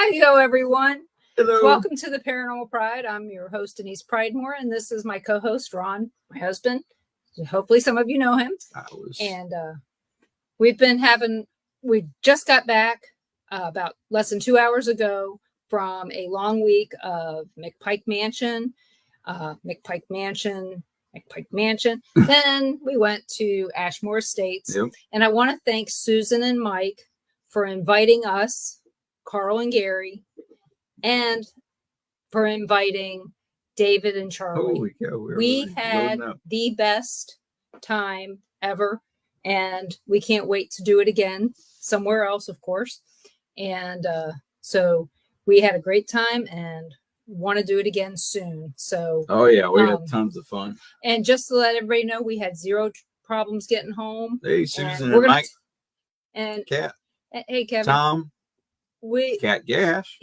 Hi, everyone. Hello. Welcome to the Paranormal Pride. I'm your host, Denise Pridemore, and this is my co-host, Ron, my husband. Hopefully some of you know him. And we just got back about less than 2 hours ago from a long week of McPike Mansion. Then we went to Ashmore Estates. Yep. And I want to thank Susan and Mike for inviting us, Carl and Gary, and for inviting David and Charlie. Holy cow, we had the best time ever, and we can't wait to do it again somewhere else, of course. And so we had a great time and want to do it again soon. So we had tons of fun. And just to let everybody know, we had zero problems getting home. Hey, Susan and Mike and Cat. Hey, Kevin. Tom. Cat Gash.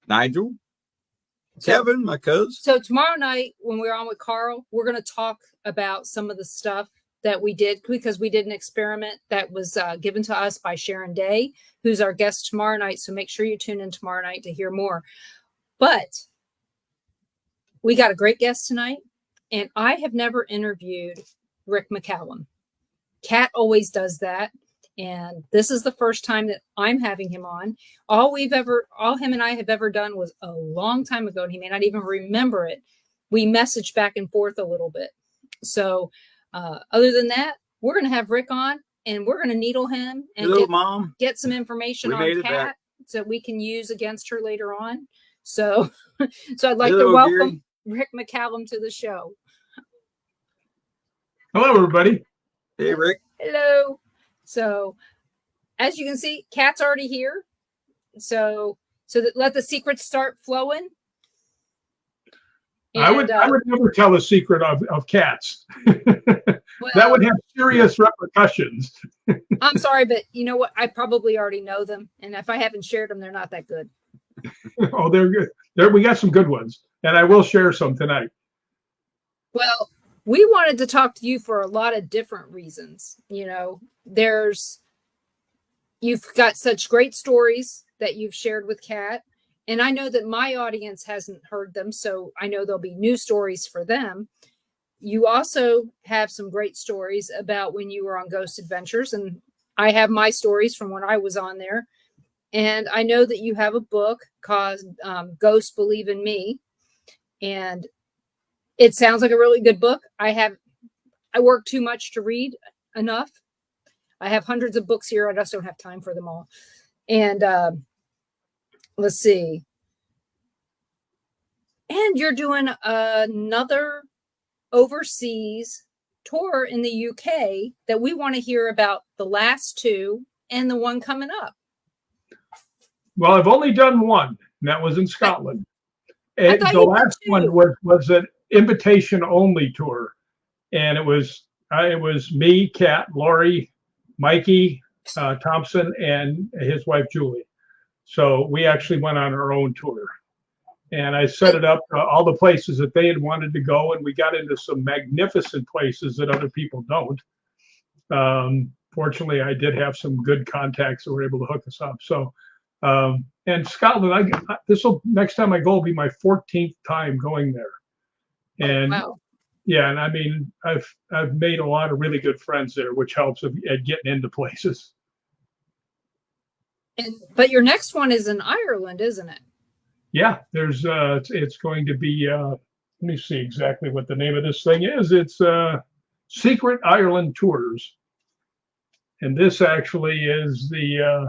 Nigel. Kevin, my cousin. So tomorrow night when we're on with Carl, we're going to talk about some of the stuff that we did, because we did an experiment that was given to us by Sharon Day, who's our guest tomorrow night. So make sure you tune in tomorrow night to hear more. But we got a great guest tonight, and I have never interviewed Rick McCallum. Kat always does that. And this is the first time that I'm having him on. All him and I have ever done was a long time ago, and he may not even remember it. We messaged back and forth a little bit. So other than that, we're going to have Rick on, and we're going to needle him and get some information on Kat so we can use against her later on. So I'd like to welcome Rick McCallum to the show. Hello, everybody. Hey, Rick. Hello. So, as you can see, Kat's already here. So let the secrets start flowing. And, I would never tell a secret of cats. That would have serious repercussions. I'm sorry, but you know what? I probably already know them, and if I haven't shared them, they're not that good. Oh, they're good. We got some good ones, and I will share some tonight. Well, we wanted to talk to you for a lot of different reasons. You know, you've got such great stories that you've shared with Kat, and I know that my audience hasn't heard them, so I know there'll be new stories for them. You also have some great stories about when you were on Ghost Adventures, and I have my stories from when I was on there. And I know that you have a book called Ghosts Believe in Me, and it sounds like a really good book. I work too much to read enough. I have hundreds of books here. I just don't have time for them all. And let's see. And you're doing another overseas tour in the UK that we want to hear about, the last two and the one coming up. Well, I've only done one, and that was in Scotland. And the last one was an invitation-only tour, and it was me, Kat, Lori, Mikey Thompson, and his wife Julie. So we actually went on our own tour, and I set it up all the places that they had wanted to go, and we got into some magnificent places that other people don't. Fortunately, I did have some good contacts that were able to hook us up. So. And Scotland, next time I go will be my 14th time going there. And wow. Yeah, and I mean, I've made a lot of really good friends there, which helps at getting into places. But your next one is in Ireland, isn't it? Yeah, it's going to be, let me see exactly what the name of this thing is. It's Secret Ireland Tours. And this actually is the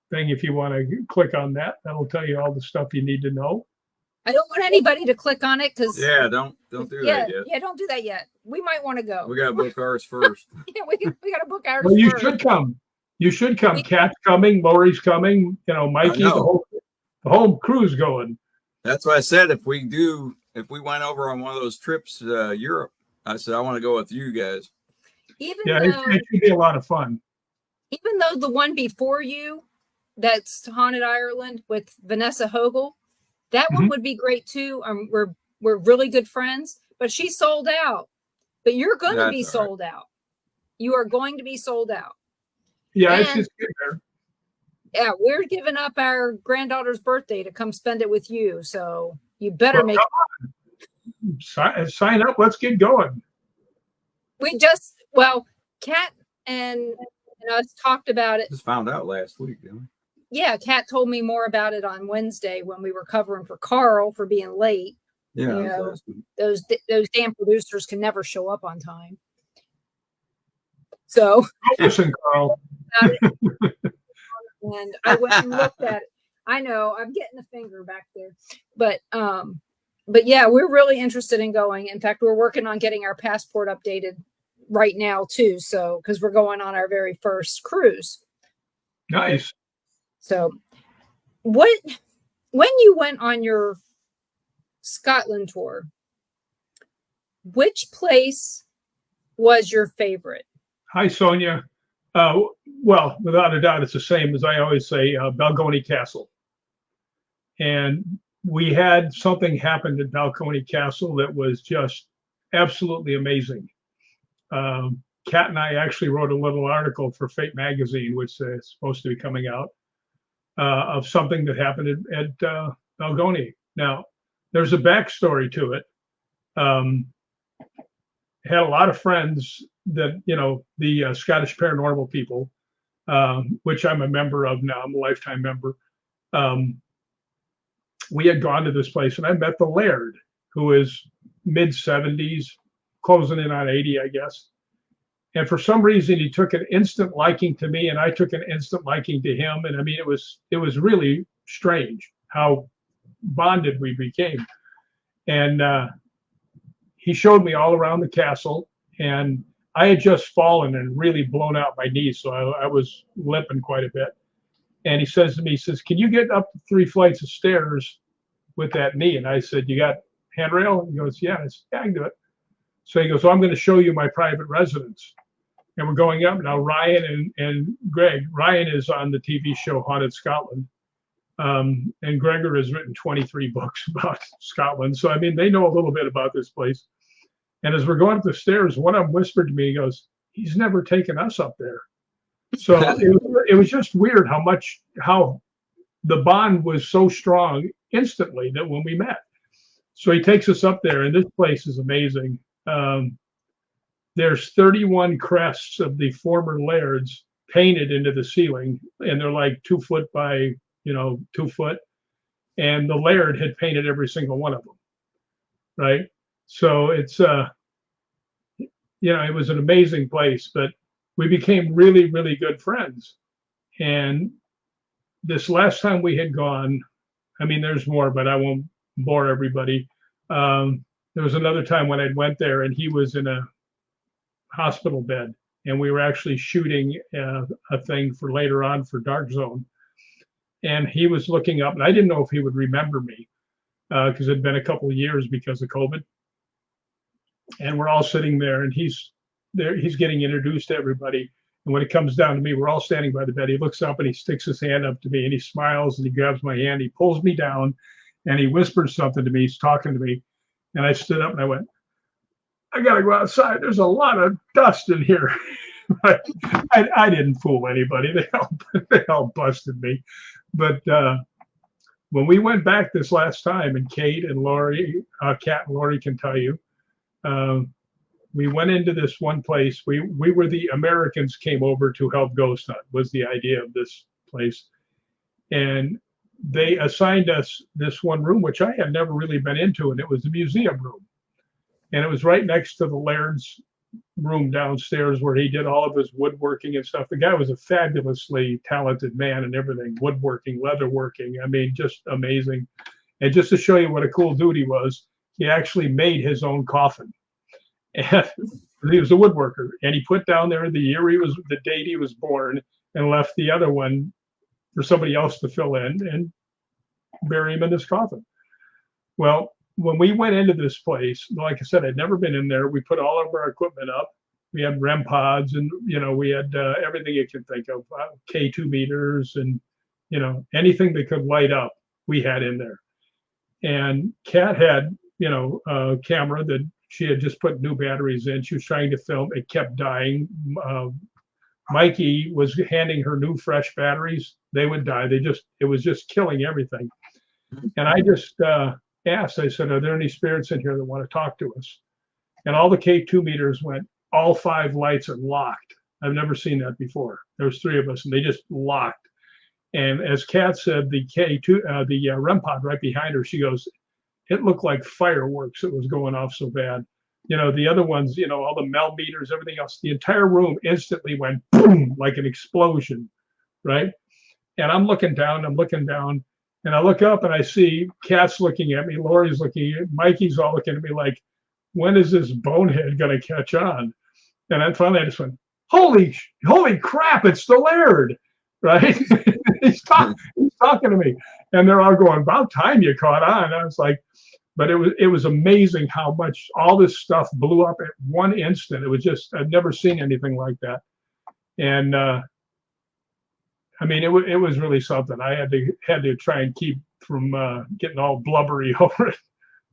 thing. If you want to click on that, that'll tell you all the stuff you need to know. I don't want anybody to click on it because don't do that yet. Yeah, don't do that yet. We might want to go. We got to book ours first. Yeah, we got to book ours. Well, you should come. You should come. Kat's coming. Lori's coming. You know, Mikey. The whole crew's going. That's what I said. If we went over on one of those trips to Europe, I said I want to go with you guys. It should be a lot of fun. Even though the one before you, that's Haunted Ireland with Vanessa Hogel, that one would be great too. We're really good friends, but she sold out. But you're going to be sold out. You are going to be sold out. Yeah, it's just good there. Yeah, we're giving up our granddaughter's birthday to come spend it with you. So you better Well, make. sign up. Let's get going. We Kat and us talked about it. Just found out last week, didn't we? Yeah, Kat told me more about it on Wednesday when we were covering for Carl for being late. Yeah, You know, those damn producers can never show up on time. So listen, Carl. And I went and looked at it. I know I'm getting a finger back there, but yeah, we're really interested in going. In fact, we're working on getting our passport updated right now too. So because we're going on our very first cruise. Nice. So when you went on your Scotland tour, which place was your favorite? Hi, Sonia. Well, without a doubt, it's the same as I always say, Balgony Castle. And we had something happen at Balgony Castle that was just absolutely amazing. Kat and I actually wrote a little article for Fate magazine, which is supposed to be coming out, of something that happened at Balgony. Now, there's a backstory to it. Had a lot of friends that, the Scottish Paranormal people, which I'm a member of now. I'm a lifetime member. We had gone to this place and I met the Laird, who is mid 70s, closing in on 80, I guess. And for some reason, he took an instant liking to me and I took an instant liking to him. And I mean, it was really strange how bonded we became. And he showed me all around the castle, and I had just fallen and really blown out my knees. So I was limping quite a bit. And he says to me, can you get up 3 flights of stairs with that knee? And I said, you got handrail? He goes, yeah. I said, yeah, I can do it. So he goes, well, I'm going to show you my private residence. And we're going up now. Ryan and Greg. Ryan is on the TV show Haunted Scotland. And Gregor has written 23 books about Scotland. So, I mean, they know a little bit about this place. And as we're going up the stairs, one of them whispered to me, he goes, he's never taken us up there. So it was just weird how the bond was so strong instantly that when we met. So he takes us up there, and this place is amazing. There's 31 crests of the former lairds painted into the ceiling, and they're like 2 foot by 2 foot. And the Laird had painted every single one of them. Right. So it's, it was an amazing place, but we became really, really good friends. And this last time we had gone, I mean, there's more, but I won't bore everybody. There was another time when I went there and he was in a hospital bed and we were actually shooting a thing for later on for Dark Zone. And he was looking up and I didn't know if he would remember me because it had been a couple of years because of COVID. And we're all sitting there and he's getting introduced to everybody. And when it comes down to me, we're all standing by the bed. He looks up and he sticks his hand up to me and he smiles and he grabs my hand. He pulls me down and he whispers something to me. He's talking to me. And I stood up and I went, I got to go outside. There's a lot of dust in here. But I didn't fool anybody. They all busted me. But when we went back this last time, and Kate and Lori, Kat and Lori can tell you, we went into this one place. We were the Americans came over to help ghost hunt was the idea of this place. And they assigned us this one room, which I had never really been into, and it was the museum room. And it was right next to the Laird's room downstairs where he did all of his woodworking and stuff. The guy was a fabulously talented man and everything, woodworking, leatherworking. I mean, just amazing. And just to show you what a cool dude he was, he actually made his own coffin. And he was a woodworker. And he put down there the date he was born and left the other one for somebody else to fill in and bury him in this coffin. Well, when we went into this place, like I said, I'd never been in there. We put all of our equipment up. We had REM pods and, we had everything you can think of, K2 meters and, anything that could light up, we had in there. And Kat had, a camera that she had just put new batteries in. She was trying to film. It kept dying. Mikey was handing her new fresh batteries, they would die. It was just killing everything. And I just asked, I said, are there any spirits in here that want to talk to us? And all the K2 meters went, all 5 lights are locked. I've never seen that before. There's 3 of us and they just locked. And as Kat said, the K2, the REM pod right behind her, she goes, it looked like fireworks. It was going off so bad. The other ones, all the Mel meters, everything else, the entire room instantly went boom, like an explosion, right? And I'm looking down, and I look up and I see Kat's looking at me, Lori's looking at me, Mikey's all looking at me like, when is this bonehead going to catch on? And then finally I just went, holy crap, it's the Laird, right? he's talking to me. And they're all going, about time you caught on. I was like, but it was amazing how much all this stuff blew up at one instant. It was just, I've never seen anything like that. And I mean, it was really something. I had to try and keep from getting all blubbery over it,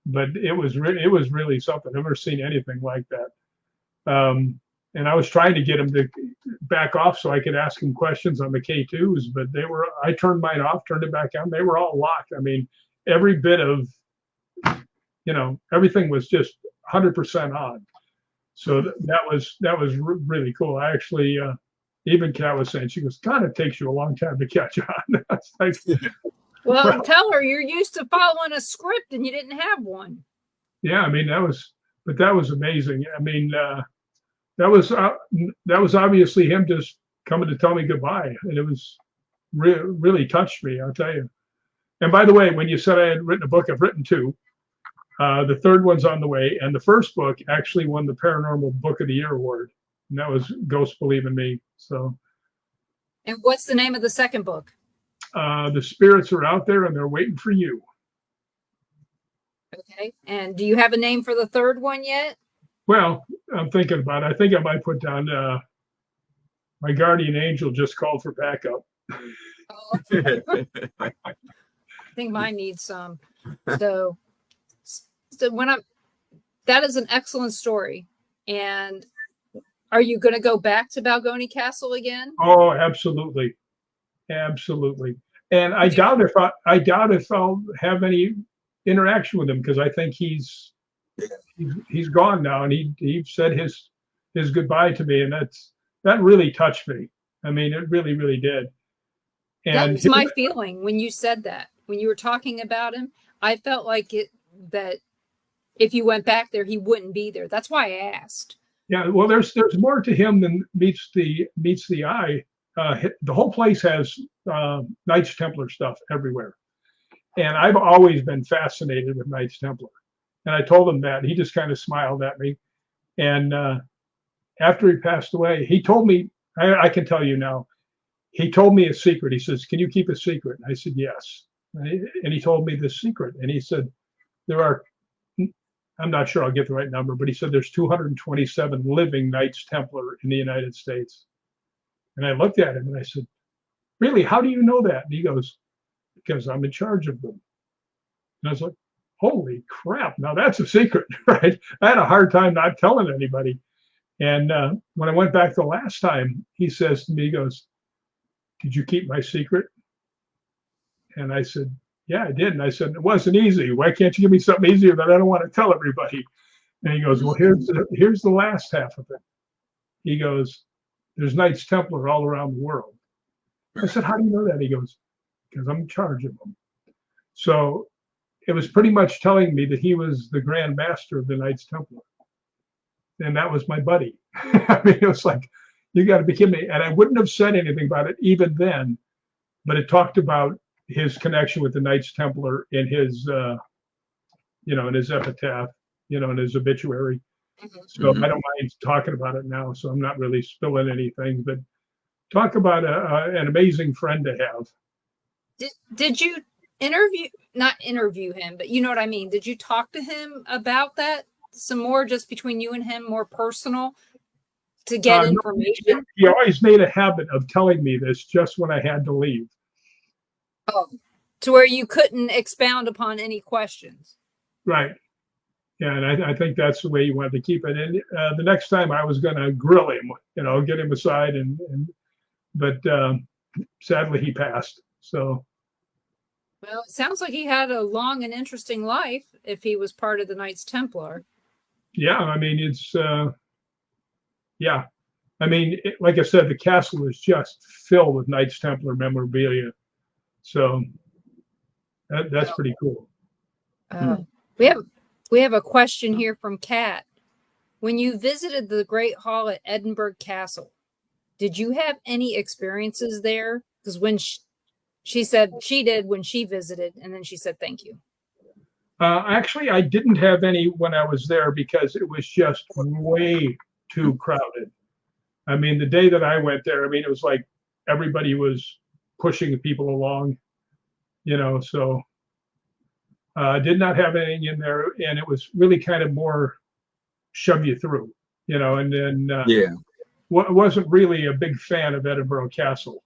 but it was really something. I've never seen anything like that. And I was trying to get him to back off so I could ask him questions on the K2s, but I turned mine off, turned it back on. They were all locked. I mean, every bit of, everything was just 100% on. So that was really cool. I actually, even Kat was saying, she goes, God, it takes you a long time to catch on. It's like, well, tell her you're used to following a script and you didn't have one. Yeah, I mean, that was amazing. I mean, that was obviously him just coming to tell me goodbye, and it was really touched me, I'll tell you. And by the way, when you said I had written a book, I've written 2. The 3rd one's on the way, and the first book actually won the Paranormal Book of the Year award, and that was Ghosts Believe in Me. So. And what's the name of the second book? The spirits are out there and they're waiting for you. Okay. And do you have a name for the 3rd one yet? Well, I'm thinking about it. I think I might put down my guardian angel just called for backup. Oh. I think mine needs some. So that is an excellent story. And are you going to go back to Balgony Castle again? Oh, absolutely. Absolutely. And I doubt if I'll have any interaction with him, because I think he's gone now, and he said his goodbye to me, and that really touched me. I mean, it really, really did. And that was my feeling when you said that. When you were talking about him, I felt like that if you went back there, he wouldn't be there. That's why I asked. Yeah, well, there's more to him than meets the eye. The whole place has Knights Templar stuff everywhere, and I've always been fascinated with Knights Templar. And I told him that. He just kind of smiled at me. And after he passed away, he told me, I can tell you now, he told me a secret. He says, can you keep a secret? And I said, yes. And he told me this secret. And he said, I'm not sure I'll get the right number, but he said there's 227 living Knights Templar in the United States. And I looked at him and I said, really, how do you know that? And he goes, because I'm in charge of them. And I was like, holy crap, now that's a secret, right? I had a hard time not telling anybody. And when I went back the last time, he says to me, he goes, did you keep my secret? And I said, yeah, I did. And I said, it wasn't easy. Why can't you give me something easier that I don't want to tell everybody? And he goes, well, here's the last half of it. He goes, there's Knights Templar all around the world. I said, how do you know that? He goes, because I'm in charge of them. So it was pretty much telling me that he was the Grand Master of the Knights Templar. And that was my buddy. I mean, it was like, you got to be kidding me. And I wouldn't have said anything about it even then, but it talked about his connection with the Knights Templar in his, in his epitaph, in his obituary. Mm-hmm. So I don't mind talking about it now. So I'm not really spilling anything, but talk about an amazing friend to have. Did you not interview him, but you know what I mean? Did you talk to him about that some more, just between you and him, more personal, to get information? He always made a habit of telling me this just when I had to leave. Oh, to where you couldn't expound upon any questions. Right. Yeah, and I think that's the way you want to keep it. And the next time I was going to grill him, get him aside, but sadly he passed. So Well, it sounds like he had a long and interesting life if he was part of the Knights Templar. yeah, I mean it's yeah, I mean like I said, the castle is just filled with Knights Templar memorabilia. So that's pretty cool. We have a question here from Kat. When you visited the Great Hall at Edinburgh Castle, did you have any experiences there? Because when she said she did when she visited, and then she said thank you. Actually, I didn't have any when I was there because it was just way too crowded. I mean, the day that I went there, I mean, it was like everybody was pushing people along, so I did not have anything in there. And it was really kind of more shove you through, and then wasn't really a big fan of Edinburgh Castle,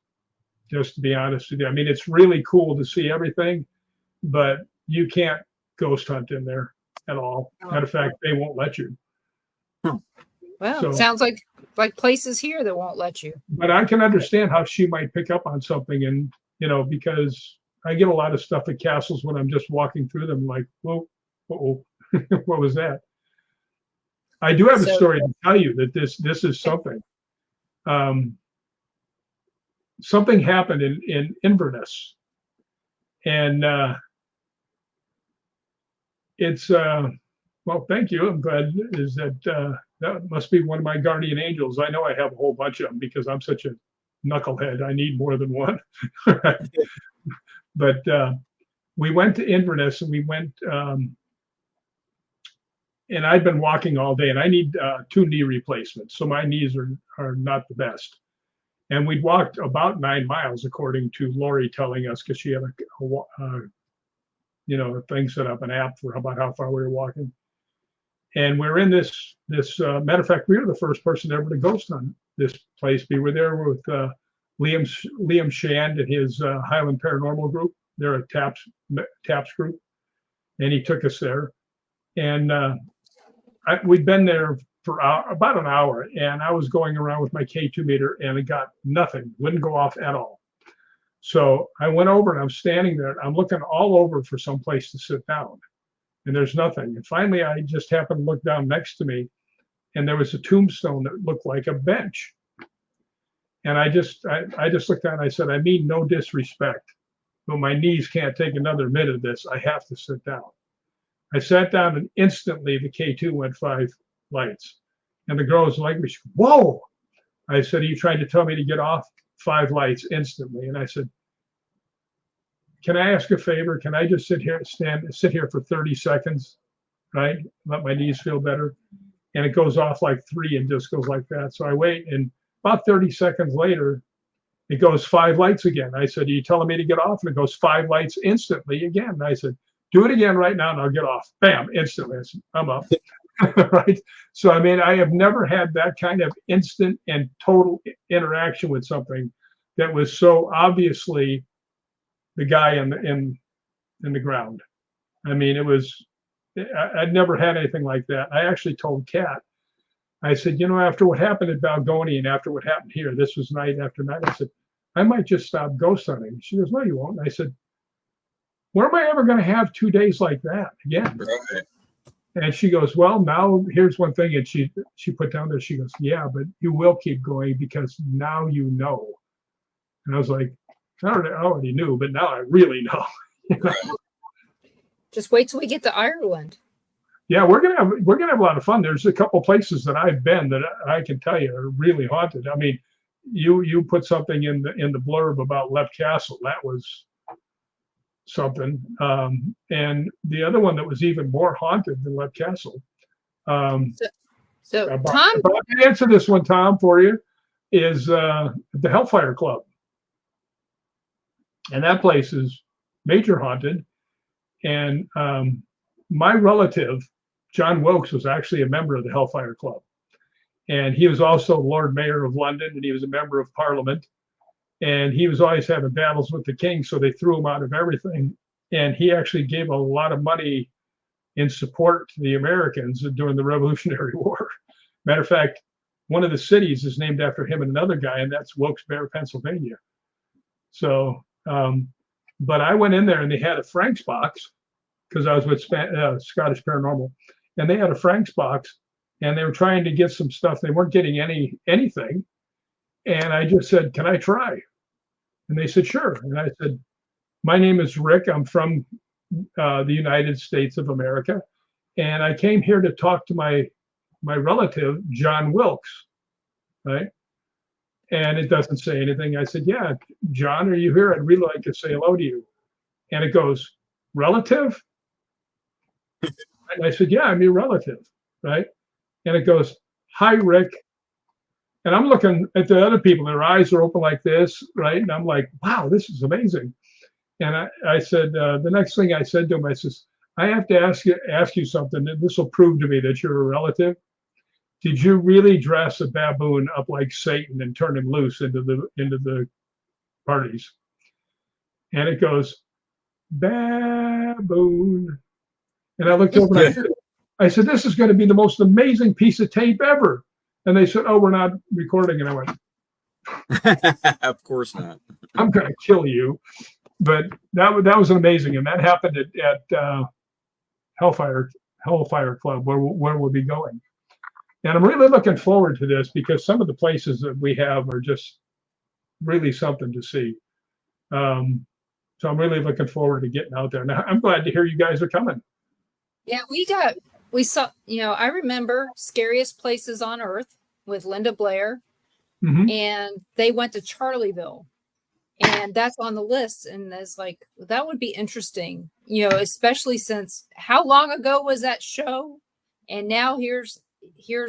just to be honest with you. I mean, it's really cool to see everything, but you can't ghost hunt in there at all. Matter of fact, they won't let you. Well, it sounds like places here that won't let you. But I can understand how she might pick up on something, and because I get a lot of stuff at castles when I'm just walking through them, like, whoa, what was that? I do have a story to tell you that this is something. Something happened in Inverness, and it's well, thank you. I'm glad is that that must be one of my guardian angels. I know I have a whole bunch of them because I'm such a knucklehead. I need more than one. But we went to Inverness, and we went, and I'd been walking all day, and I need 2 knee replacements, so my knees are not the best. And we'd walked about 9 miles, according to Lori telling us, because she had a thing set up, an app for about how far we were walking. And we're in this matter of fact, we were the first person ever to ghost on this place. We were there with Liam Shand and his Highland Paranormal group. They're a TAPS group, and he took us there. And we'd been there for about an hour, and I was going around with my K2 meter, and it got nothing, wouldn't go off at all. So I went over, and I'm standing there. I'm looking all over for some place to sit down, and there's nothing. And finally, I just happened to look down next to me, and there was a tombstone that looked like a bench. And I just looked down, and I said, I mean no disrespect, but my knees can't take another minute of this. I have to sit down. I sat down, and instantly the K2 went 5 lights. And the girl was like, whoa. I said, are you trying to tell me to get off? 5 lights instantly. And I said, can I ask a favor? Can I just sit here for 30 seconds, right? Let my knees feel better. And it goes off like 3 and just goes like that. So I wait, and about 30 seconds later, it goes 5 lights again. I said, are you telling me to get off? And it goes 5 lights instantly again. And I said, do it again right now and I'll get off. Bam, instantly. I said, I'm up. Right. So, I mean, I have never had that kind of instant and total interaction with something that was so obviously the guy in the ground. I mean, I'd never had anything like that. I actually told Kat, I said, after what happened at Balgony and after what happened here, this was night after night. I said, I might just stop ghost hunting. She goes, no, you won't. And I said, where am I ever going to have 2 days like that again? Right. And she goes, well, now here's one thing. And she put down there, she goes, yeah, but you will keep going because now you know. And I was like, I already knew, but now I really know. Just wait till we get to Ireland. Yeah, we're gonna have a lot of fun. There's a couple places that I've been that I can tell you are really haunted. I mean, you put something in the blurb about Leap Castle. That was something. And the other one that was even more haunted than Leap Castle. Tom, if I can answer this one, Tom, for you, is the Hellfire Club. And that place is major haunted. And my relative, John Wilkes, was actually a member of the Hellfire Club. And he was also Lord Mayor of London, and he was a member of Parliament. And he was always having battles with the king, so they threw him out of everything. And he actually gave a lot of money in support to the Americans during the Revolutionary War. Matter of fact, one of the cities is named after him and another guy, and that's Wilkes-Barre, Pennsylvania. So, but I went in there and they had a Frank's box because I was with Scottish Paranormal, and they had a Frank's box, and they were trying to get some stuff. They weren't getting anything, and I just said, "Can I try?" And they said, "Sure." And I said, "My name is Rick. I'm from the United States of America, and I came here to talk to my relative, John Wilkes." Right? And it doesn't say anything. I said, "Yeah, John, are you here? I'd really like to say hello to you." And it goes, "Relative?" And I said, "Yeah, I'm your relative." Right? And it goes, "Hi, Rick." And I'm looking at the other people, their eyes are open like this, right? And I'm like, "Wow, this is amazing." And I said, the next thing I said to him, I says, "I have to ask you something, and this will prove to me that you're a relative. Did you really dress a baboon up like Satan and turn him loose into the parties?" And it goes, "Baboon." And I looked over and I said, "This is going to be the most amazing piece of tape ever." And they said, "Oh, we're not recording." And I went, "Of course not. "I'm going to kill you." But that was amazing. And that happened at Hellfire Club, where we'll be going. And I'm really looking forward to this because some of the places that we have are just really something to see. So I'm really looking forward to getting out there. Now, I'm glad to hear you guys are coming. Yeah, we saw, I remember Scariest Places on Earth with Linda Blair, and they went to Charlieville, and that's on the list. And it's like, that would be interesting, especially since how long ago was that show? And now here's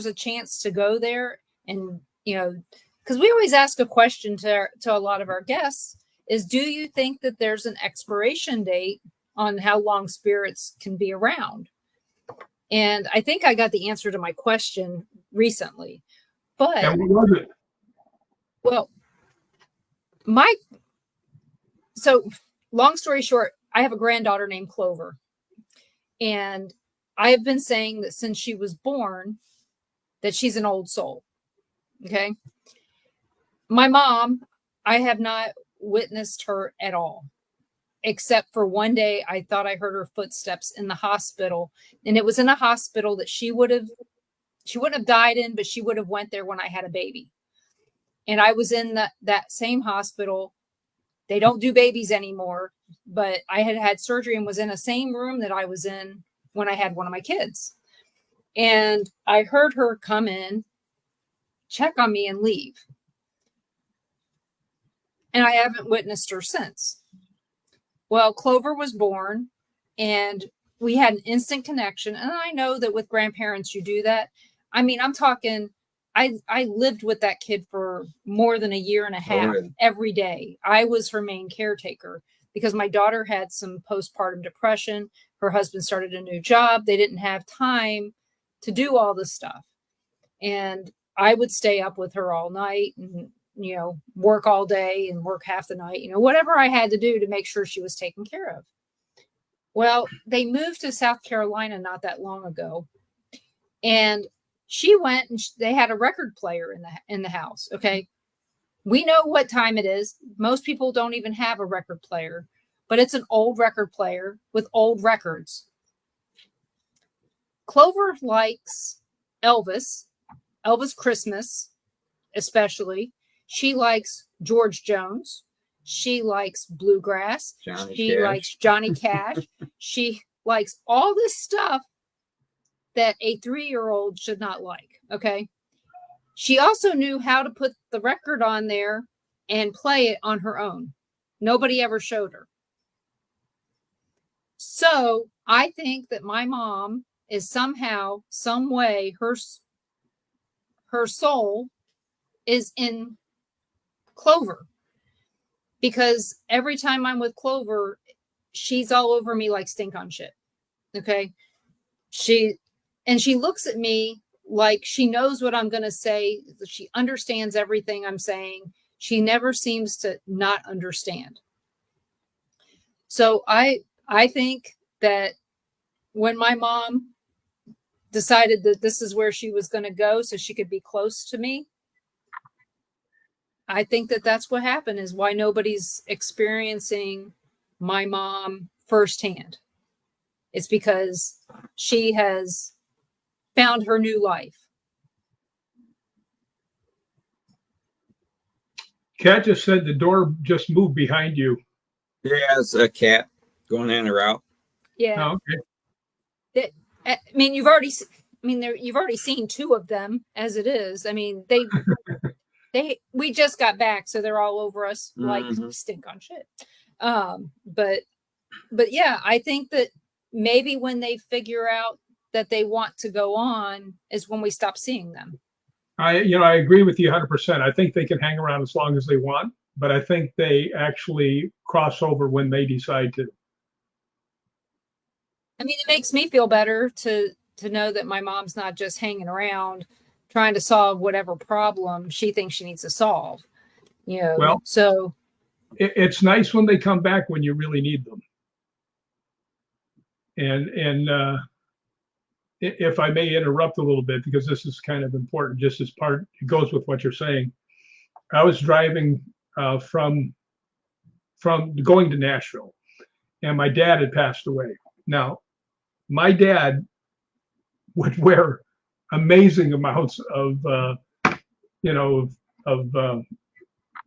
a chance to go there. And, because we always ask a question to a lot of our guests is, do you think that there's an expiration date on how long spirits can be around? And I think I got the answer to my question recently. But and what was it? Well, so long story short, I have a granddaughter named Clover. And I have been saying that since she was born, that she's an old soul. Okay. My mom, I have not witnessed her at all, except for one day I thought I heard her footsteps in the hospital. And it was in a hospital that she wouldn't have died in, but she would have went there when I had a baby. And I was in that same hospital. They don't do babies anymore, but I had surgery and was in the same room that I was in when I had one of my kids. And I heard her come in, check on me, and leave. And I haven't witnessed her since. Well, Clover was born and we had an instant connection. And I know that with grandparents, you do that. I mean, I'm talking, I lived with that kid for more than a year and a half every day. I was her main caretaker because my daughter had some postpartum depression. Her husband started a new job. They didn't have time to do all this stuff. And I would stay up with her all night and, work all day and work half the night, whatever I had to do to make sure she was taken care of. Well, they moved to South Carolina not that long ago. And she went and they had a record player in the house. Okay. We know what time it is. Most people don't even have a record player, but it's an old record player with old records. Clover likes Elvis Christmas, especially. She likes George Jones. She likes bluegrass. She likes Johnny Cash. She likes all this stuff that a 3-year-old should not like. Okay. She also knew how to put the record on there and play it on her own. Nobody ever showed her. So I think that my mom is somehow, some way, her soul is in Clover, because every time I'm with Clover, she's all over me like stink on shit. Okay. She looks at me like she knows what I'm going to say. She understands everything I'm saying. She never seems to not understand. So I think that when my mom decided that this is where she was going to go so she could be close to me, I think that that's what happened, is why nobody's experiencing my mom firsthand. It's because she has found her new life. Kat just said the door just moved behind you. Yeah, it's a cat going in or out. Yeah. Oh, okay. I mean, you've already seen two of them as it is. I mean, we just got back, so they're all over us like stink on shit. But yeah, I think that maybe when they figure out that they want to go on is when we stop seeing them. I agree with you 100%. I think they can hang around as long as they want, but I think they actually cross over when they decide to. I mean, it makes me feel better to know that my mom's not just hanging around trying to solve whatever problem she thinks she needs to solve. Well, so it's nice when they come back when you really need them. And if I may interrupt a little bit, because this is kind of important, just as part, it goes with what you're saying. I was driving from going to Nashville, and my dad had passed away. Now, my dad would wear amazing amounts of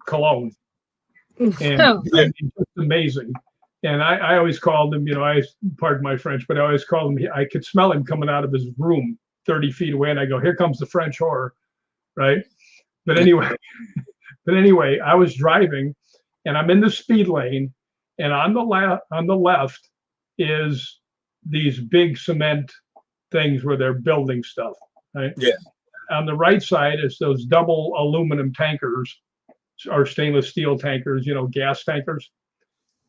cologne, and just amazing. And I always called him, pardon my French, but I always called him, I could smell him coming out of his room 30 feet away. And I go, here comes the French whore. Right. But anyway, I was driving and I'm in the speed lane, and on the left is these big cement things where they're building stuff. Right. Yeah. On the right side is those double aluminum tankers or stainless steel tankers, gas tankers.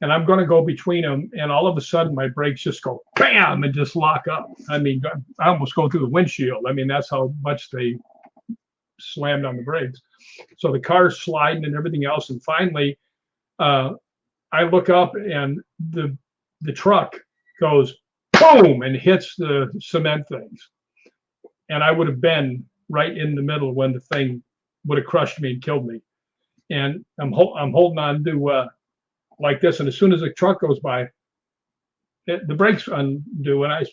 And I'm going to go between them, and all of a sudden my brakes just go bam and just lock up. I mean, I almost go through the windshield. I mean, that's how much they slammed on the brakes. So the car's sliding and everything else. And finally, I look up, and the truck goes boom and hits the cement things. And I would have been right in the middle when the thing would have crushed me and killed me. And I'm holding on to like this, and as soon as the truck goes by, the brakes undo, and I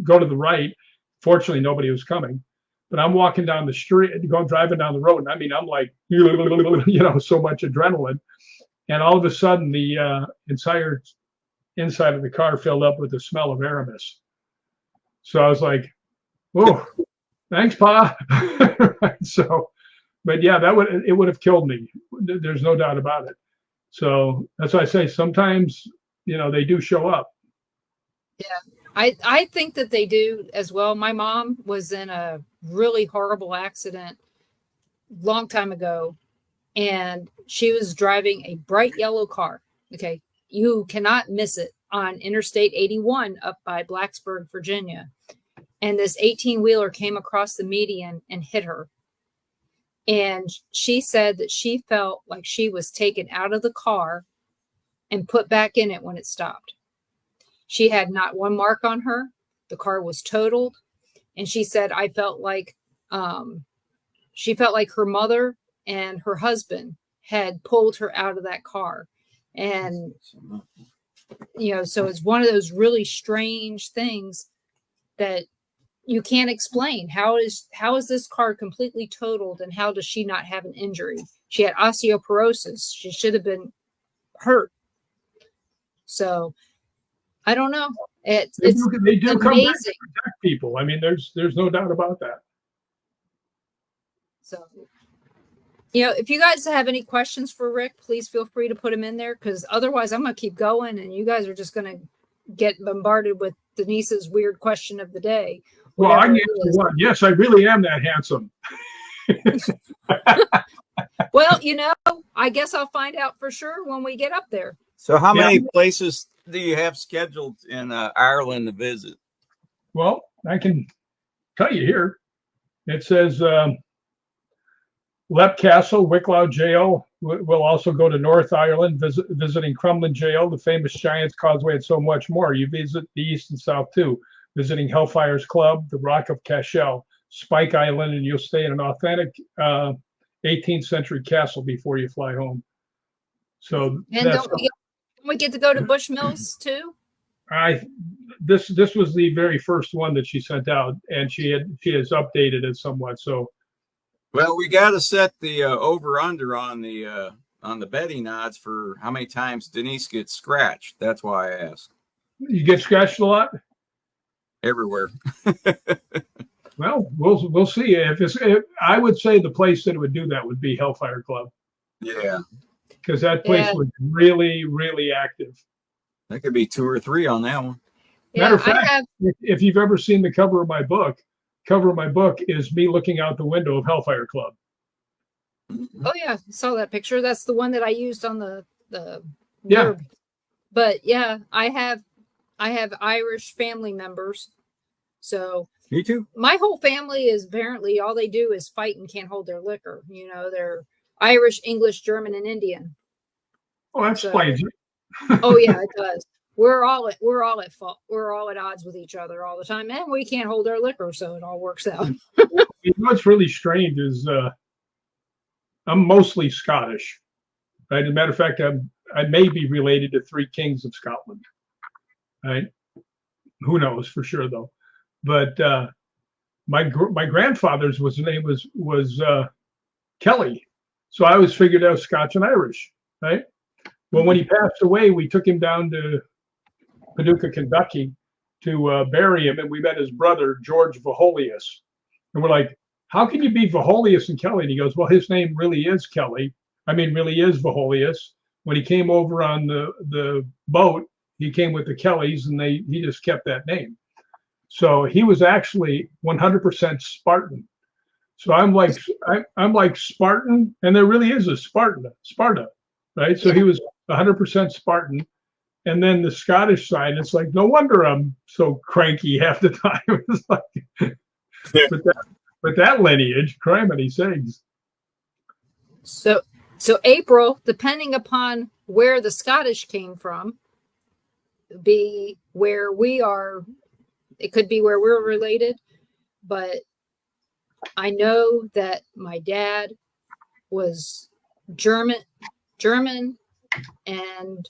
go to the right. Fortunately, nobody was coming, but I'm walking down the street, driving down the road, and I mean, I'm like, so much adrenaline, and all of a sudden, the entire inside of the car filled up with the smell of Aramis. So I was like, "Oh, thanks, Pa." So, but yeah, it would have killed me. There's no doubt about it. So that's why I say sometimes, they do show up. Yeah, I think that they do as well. My mom was in a really horrible accident long time ago, and she was driving a bright yellow car. Okay. You cannot miss it, on Interstate 81 up by Blacksburg, Virginia. And this 18-wheeler came across the median and hit her. And she said that she felt like she was taken out of the car and put back in it when it stopped. She had not one mark on her. The car was totaled. And she said, I felt like her mother and her husband had pulled her out of that car. And, so it's one of those really strange things that you can't explain. How is this car completely totaled, and how does she not have an injury? She had osteoporosis. She should have been hurt. So I don't know. They do come back to protect people. I mean, there's no doubt about that. So, if you guys have any questions for Rick, please feel free to put them in there, because otherwise I'm going to keep going and you guys are just going to get bombarded with Denise's weird question of the day. Well, I can answer one. Yes, I really am that handsome. Well, I guess I'll find out for sure when we get up there. So how many places do you have scheduled in Ireland to visit? Well, I can tell you here. It says Leap Castle, Wicklow Jail, We'll also go to North Ireland, visiting Crumlin Jail, the famous Giant's Causeway, and so much more. You visit the east and south too, visiting Hellfire's Club, the Rock of Cashel, Spike Island, and you'll stay in an authentic 18th century castle before you fly home. So And don't we get to go to Bushmills too? This was the very first one that she sent out, and she has updated it somewhat. So, well, we got to set the over under on the betting odds for how many times Denise gets scratched. That's why I asked. You get scratched a lot? Everywhere. Well, we'll see. If I would say the place that would do that would be Hellfire Club. Yeah, because that place was really, really active. That could be 2 or 3 on that one. Matter of fact, if you've ever seen the cover of my book is me looking out the window of Hellfire Club. Oh yeah, I saw that picture. That's the one that I used on the yeah. But yeah, I have Irish family members. So me too. My whole family is apparently all they do is fight and can't hold their liquor. You know, they're Irish, English, German, and Indian. Oh, that explains it. Oh yeah, it does. We're all at fault. We're all at odds with each other all the time, and we can't hold our liquor, so it all works out. You know what's really strange is I'm mostly Scottish. Right? As a matter of fact, I may be related to 3 kings of Scotland. Right? Who knows for sure though. But my grandfather's name was Kelly, so I always figured I was Scotch and Irish. Right? Well, when he passed away, we took him down to Paducah, Kentucky to bury him, and we met his brother, George Viholius. And we're like, how can you be Viholius and Kelly? And he goes, well, his name really is Kelly. Really is Viholius. When he came over on the boat, he came with the Kellys, and he just kept that name. So he was actually 100% Spartan. So I'm like Spartan, and there really is a Sparta, right? So he was 100% Spartan. And then the Scottish side, it's like, no wonder I'm so cranky half the time. It's like, but that lineage, criminy sakes. So April, depending upon where the Scottish came from, be where we are. It could be where we're related, but I know that my dad was German, and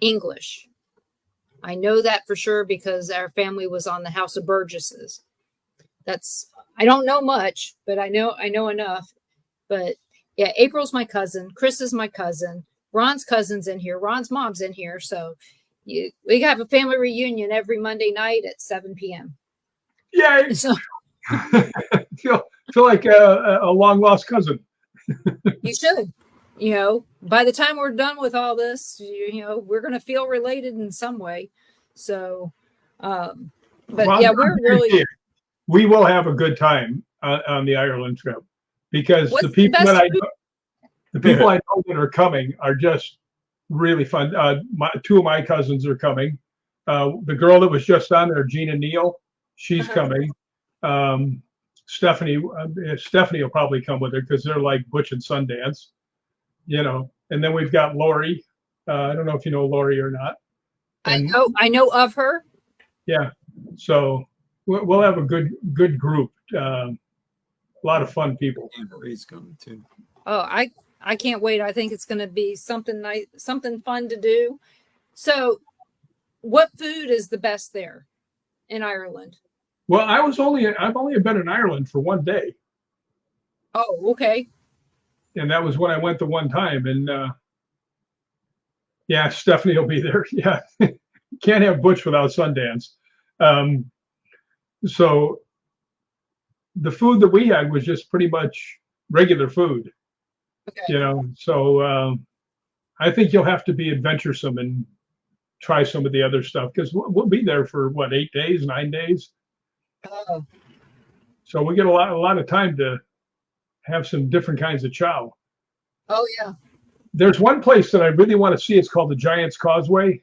English. I know that for sure because our family was on the House of Burgesses. I don't know much, but I know enough. But yeah, April's my cousin. Chris is my cousin. Ron's cousin's in here. Ron's mom's in here. So we have a family reunion every Monday night at 7 p.m. Yay! So, feel like a long lost cousin. You should. By the time we're done with all this, we're going to feel related in some way. So, we will have a good time on the Ireland trip because the people I know that are coming are just really fun. 2 of my cousins are coming. The girl that was just on there, Gina Neal, she's coming. Stephanie will probably come with her because they're like Butch and Sundance. And then we've got Lori. I don't know if you know Lori or not. And, I know of her. Yeah. So we'll have a good group. A lot of fun people. Amber's coming too. Oh, I can't wait. I think it's going to be something nice, something fun to do. So what food is the best there in Ireland? Well, I've only been in Ireland for 1 day. Oh, okay. And that was when I went the one time. And yeah, Stephanie will be there. Yeah. Can't have Butch without Sundance. So the food that we had was just pretty much regular food. Okay. So I think you'll have to be adventuresome and try some of the other stuff because we'll be there for 8 days, 9 days. Oh. So we get a lot of time to have some different kinds of chow. Oh yeah. There's one place that I really want to see. It's called the Giant's Causeway,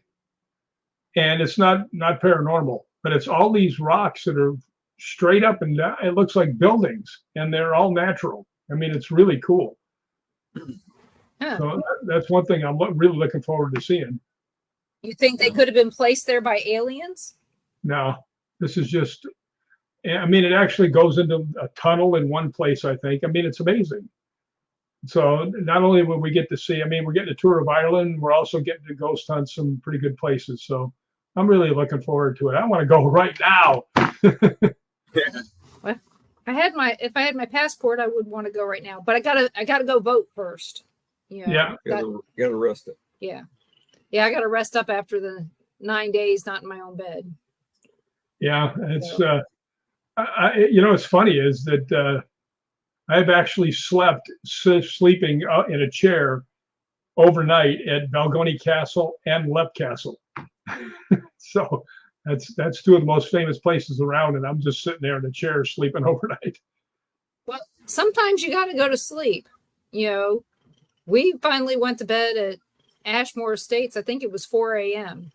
and it's not paranormal, but it's all these rocks that are straight up and down. It looks like buildings, and they're all natural. It's really cool. Huh. So that's one thing I'm really looking forward to seeing. You think they could have been placed there by aliens? Now, this is just, I mean, it actually goes into a tunnel in one place, I think. I mean, it's amazing. So not only will we get to see, I mean, we're getting a tour of Ireland, we're also getting to ghost hunt some pretty good places. So I'm really looking forward to it. I want to go right now. Well, if I had my passport, I would want to go right now. But I gotta go vote first. You know, Yeah. Gotta rest it. yeah. Yeah, I gotta rest up after the 9 days not in my own bed. Yeah, it's you know, what's funny is that I've actually sleeping in a chair overnight at Balgony Castle and Lep Castle. So that's two of the most famous places around, and I'm just sitting there in a chair sleeping overnight. Well, sometimes you got to go to sleep. You know, we finally went to bed at Ashmore Estates. I think it was 4 a.m.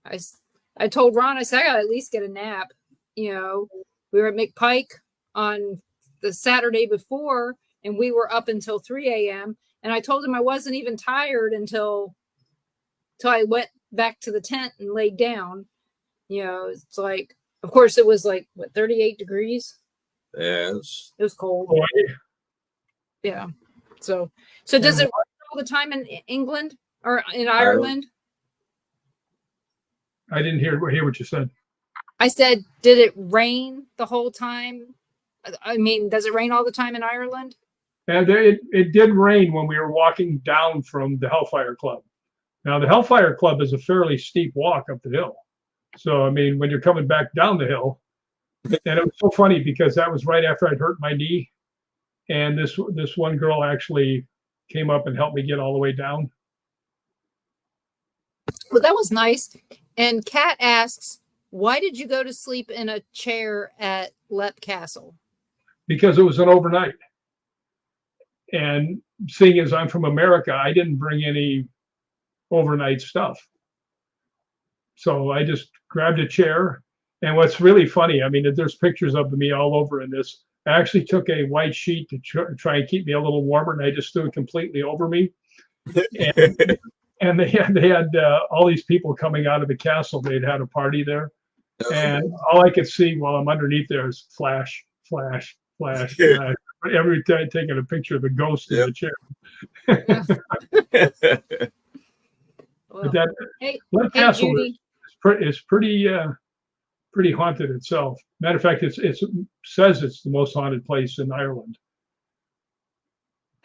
I told Ron, I said, I got to at least get a nap. You know, we were at McPike on the Saturday before, and we were up until 3 a.m. And I told him I wasn't even tired until I went back to the tent and laid down. You know, it's like, of course, it was like, what, 38 degrees? Yes. It was cold. Oh, Yeah. So does it rain all the time in England or in Ireland? I didn't hear what you said. I said, did it rain the whole time? I mean, does it rain all the time in Ireland? And it did rain when we were walking down from the Hellfire Club. Now, the Hellfire Club is a fairly steep walk up the hill. So, I mean, when you're coming back down the hill, and it was so funny because that was right after I'd hurt my knee. And this one girl actually came up and helped me get all the way down. Well, that was nice. And Kat asks, why did you go to sleep in a chair at Lep Castle? Because it was an overnight. And seeing as I'm from America, I didn't bring any overnight stuff. So I just grabbed a chair. And what's really funny, I mean, there's pictures of me all over in this. I actually took a white sheet to try and keep me a little warmer, and I just threw it completely over me. And they had all these people coming out of the castle. They'd had a party there. And all I could see while I'm underneath there is flash, flash, flash, flash. Every time taking a picture of the ghost in the chair. Well, but that castle is pretty haunted itself. Matter of fact, it says it's the most haunted place in Ireland.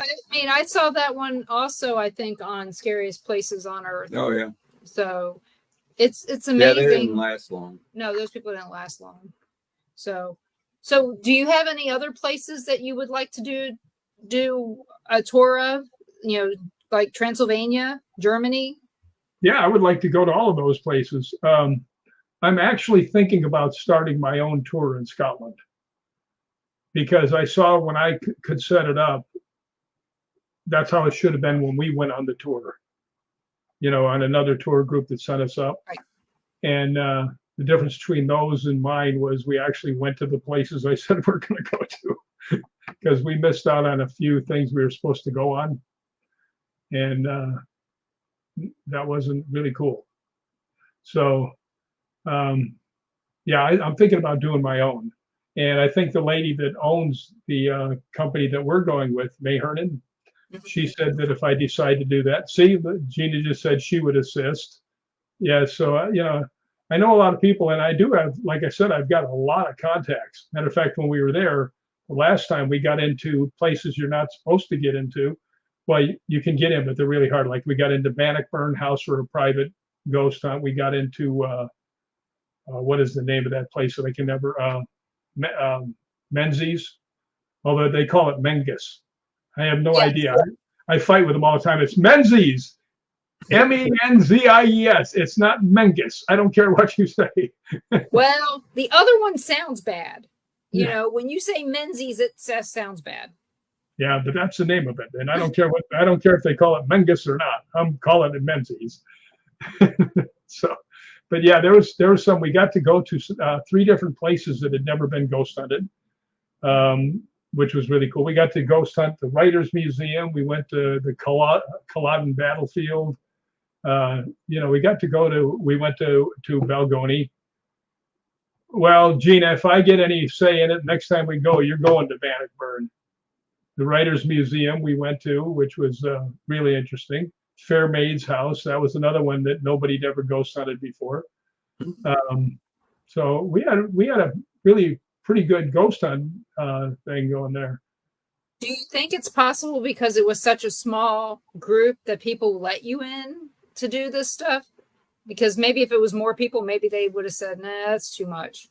I mean, I saw that one also, I think, on Scariest Places on Earth. Oh yeah. So it's amazing. Yeah, they didn't last long. No, those people didn't last long. So do you have any other places that you would like to do a tour of? You know, like Transylvania, Germany? Yeah, I would like to go to all of those places. I'm actually thinking about starting my own tour in Scotland because I saw when I could set it up, that's how it should have been when we went on the tour, you know, on another tour group that set us up. Right. And the difference between those and mine was we actually went to the places I said we're going to go to because we missed out on a few things we were supposed to go on. And that wasn't really cool. So, yeah, I'm thinking about doing my own. And I think the lady that owns the company that we're going with, May Hernan, she said that if I decide to do that, see, Gina just said she would assist. Yeah, so, you know, I know a lot of people, and I do have, like I said, I've got a lot of contacts. Matter of fact, when we were there, the last time we got into places you're not supposed to get into. Well, you can get in, but they're really hard. Like we got into Bannockburn House for a private ghost hunt. We got into, what is the name of that place that I can never, Menzies, although they call it Mengus. I have no idea. I fight with them all the time. It's Menzies, Menzies. It's not Mengus. I don't care what you say. Well, the other one sounds bad. You know, when you say Menzies, it sounds bad. Yeah, but that's the name of it, and I don't care if they call it Mengus or not. I'm calling it Menzies. So, but yeah, there was some. We got to go to 3 different places that had never been ghost hunted. which was really cool. We got to ghost hunt the Writers Museum. We went to the Culloden Battlefield. We got to we went to Balgony. Well, Gina, if I get any say in it, next time we go, you're going to Bannockburn. The Writers Museum we went to, which was really interesting. Fairmaid's House, that was another one that nobody'd ever ghost hunted before. So we had a really pretty good ghost hunt thing going there. Do you think it's possible because it was such a small group that people let you in to do this stuff? Because maybe if it was more people, maybe they would have said, nah, that's too much.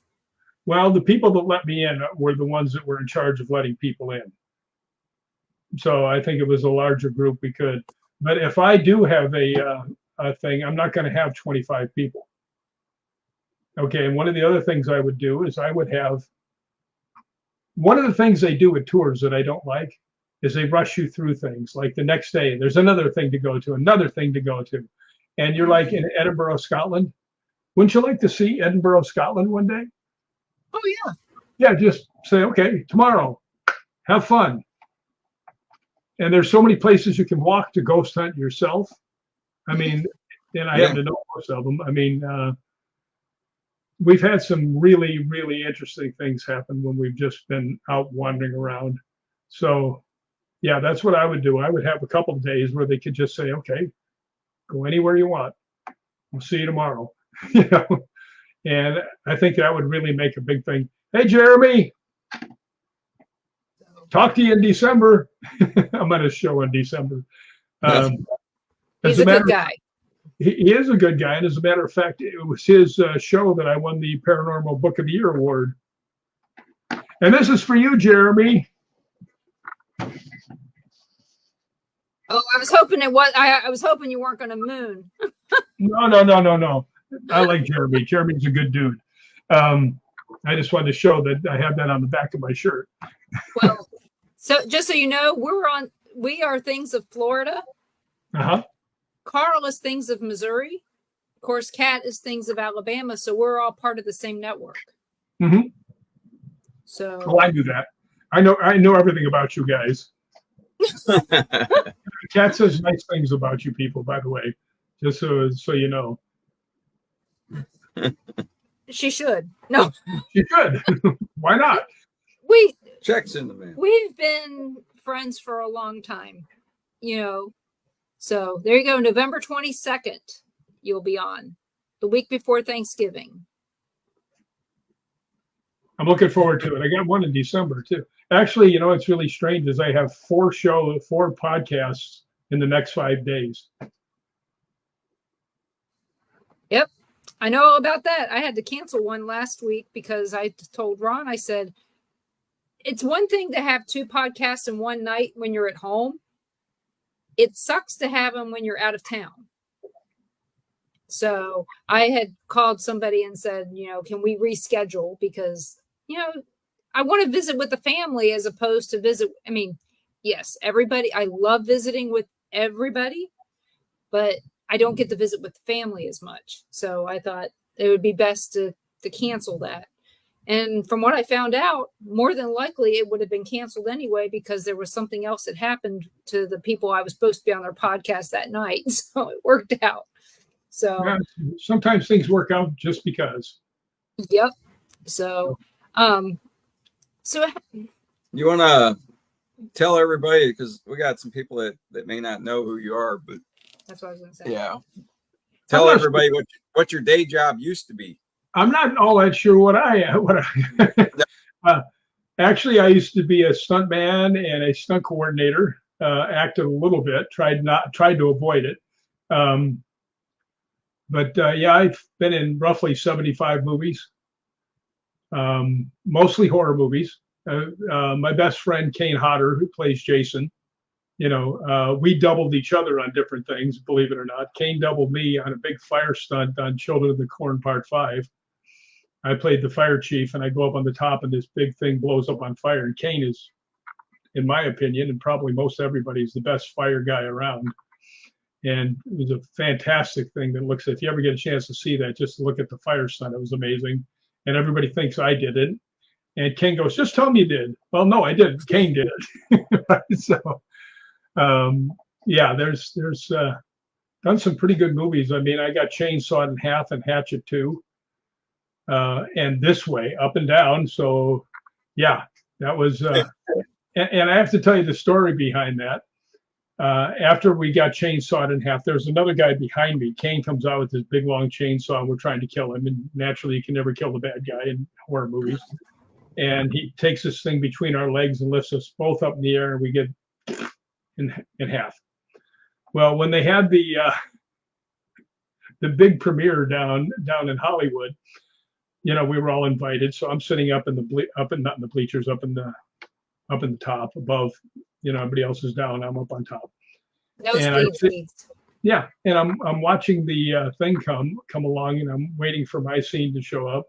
Well, the people that let me in were the ones that were in charge of letting people in. So I think it was a larger group we could. But if I do have a thing, I'm not going to have 25 people. Okay, and one of the other things I would do is I would have, one of the things they do with tours that I don't like is they rush you through things. Like the next day, there's another thing to go to, another thing to go to. And you're like in Edinburgh, Scotland. Wouldn't you like to see Edinburgh, Scotland one day? Oh, yeah. Yeah, just say, okay, tomorrow, have fun. And there's so many places you can walk to ghost hunt yourself. I mean, and I happen to know most of them. I mean, we've had some really, really interesting things happen when we've just been out wandering around. So, yeah, that's what I would do. I would have a couple of days where they could just say, okay, go anywhere you want. We'll see you tomorrow. And I think that would really make a big thing. Hey, Jeremy, talk to you in December. I'm at a show in December. He's a good guy. He is a good guy. And as a matter of fact, it was his show that I won the Paranormal Book of the Year award. And this is for you, Jeremy. Oh, I was hoping it was. I was hoping you weren't going to moon. No. I like Jeremy. Jeremy's a good dude. I just wanted to show that I have that on the back of my shirt. Well, so just so you know, we are Things of Florida. Carl is Things of Missouri. Of course, Kat is Things of Alabama. So we're all part of the same network. Mm-hmm. So. Oh, I knew that. I know everything about you guys. Kat says nice things about you people, by the way, just so you know. She should. No. She should. Why not? Checks in the mail. We've been friends for a long time, So there you go. November 22nd, you'll be on the week before Thanksgiving. I'm looking forward to it. I got one in December too. Actually, it's really strange is I have 4 podcasts in the next 5 days. Yep. I know all about that. I had to cancel one last week because I told Ron, I said, it's one thing to have 2 podcasts in one night when you're at home. It sucks to have them when you're out of town. So I had called somebody and said, can we reschedule? Because, I want to visit with the family as opposed to visit. I mean, yes, everybody, I love visiting with everybody, but I don't get to visit with the family as much. So I thought it would be best to cancel that. And from what I found out, more than likely it would have been canceled anyway because there was something else that happened to the people I was supposed to be on their podcast that night. So it worked out. So yeah, sometimes things work out just because. Yep. So, you want to tell everybody, because we got some people that may not know who you are, but that's what I was going to say. Yeah. Tell everybody what your day job used to be. I'm not all that sure what I actually, I used to be a stunt man and a stunt coordinator, acted a little bit, tried to avoid it. But I've been in roughly 75 movies, mostly horror movies. My best friend, Kane Hodder, who plays Jason, we doubled each other on different things, believe it or not. Kane doubled me on a big fire stunt on Children of the Corn Part 5. I played the fire chief, and I go up on the top, and this big thing blows up on fire. And Kane is, in my opinion, and probably most everybody's, the best fire guy around. And it was a fantastic thing that looks, if you ever get a chance to see that, just look at the fire stunt. It was amazing. And everybody thinks I did it. And Kane goes, just tell me you did. Well, no, I didn't. Kane did it. So, yeah, there's done some pretty good movies. I mean, I got Chainsawed in Half and Hatchet 2, and This Way, Up and Down. So, yeah, that was, and I have to tell you the story behind that. After we got chainsawed in half, there's another guy behind me. Kane comes out with this big long chainsaw, and we're trying to kill him. And naturally, you can never kill the bad guy in horror movies. And he takes this thing between our legs and lifts us both up in the air, and we get in half. Well, when they had the big premiere down in Hollywood, we were all invited. So I'm sitting up in not in the bleachers, up in the top above. Everybody else is down. I'm up on top. Yeah, and I'm watching the thing come along, and I'm waiting for my scene to show up.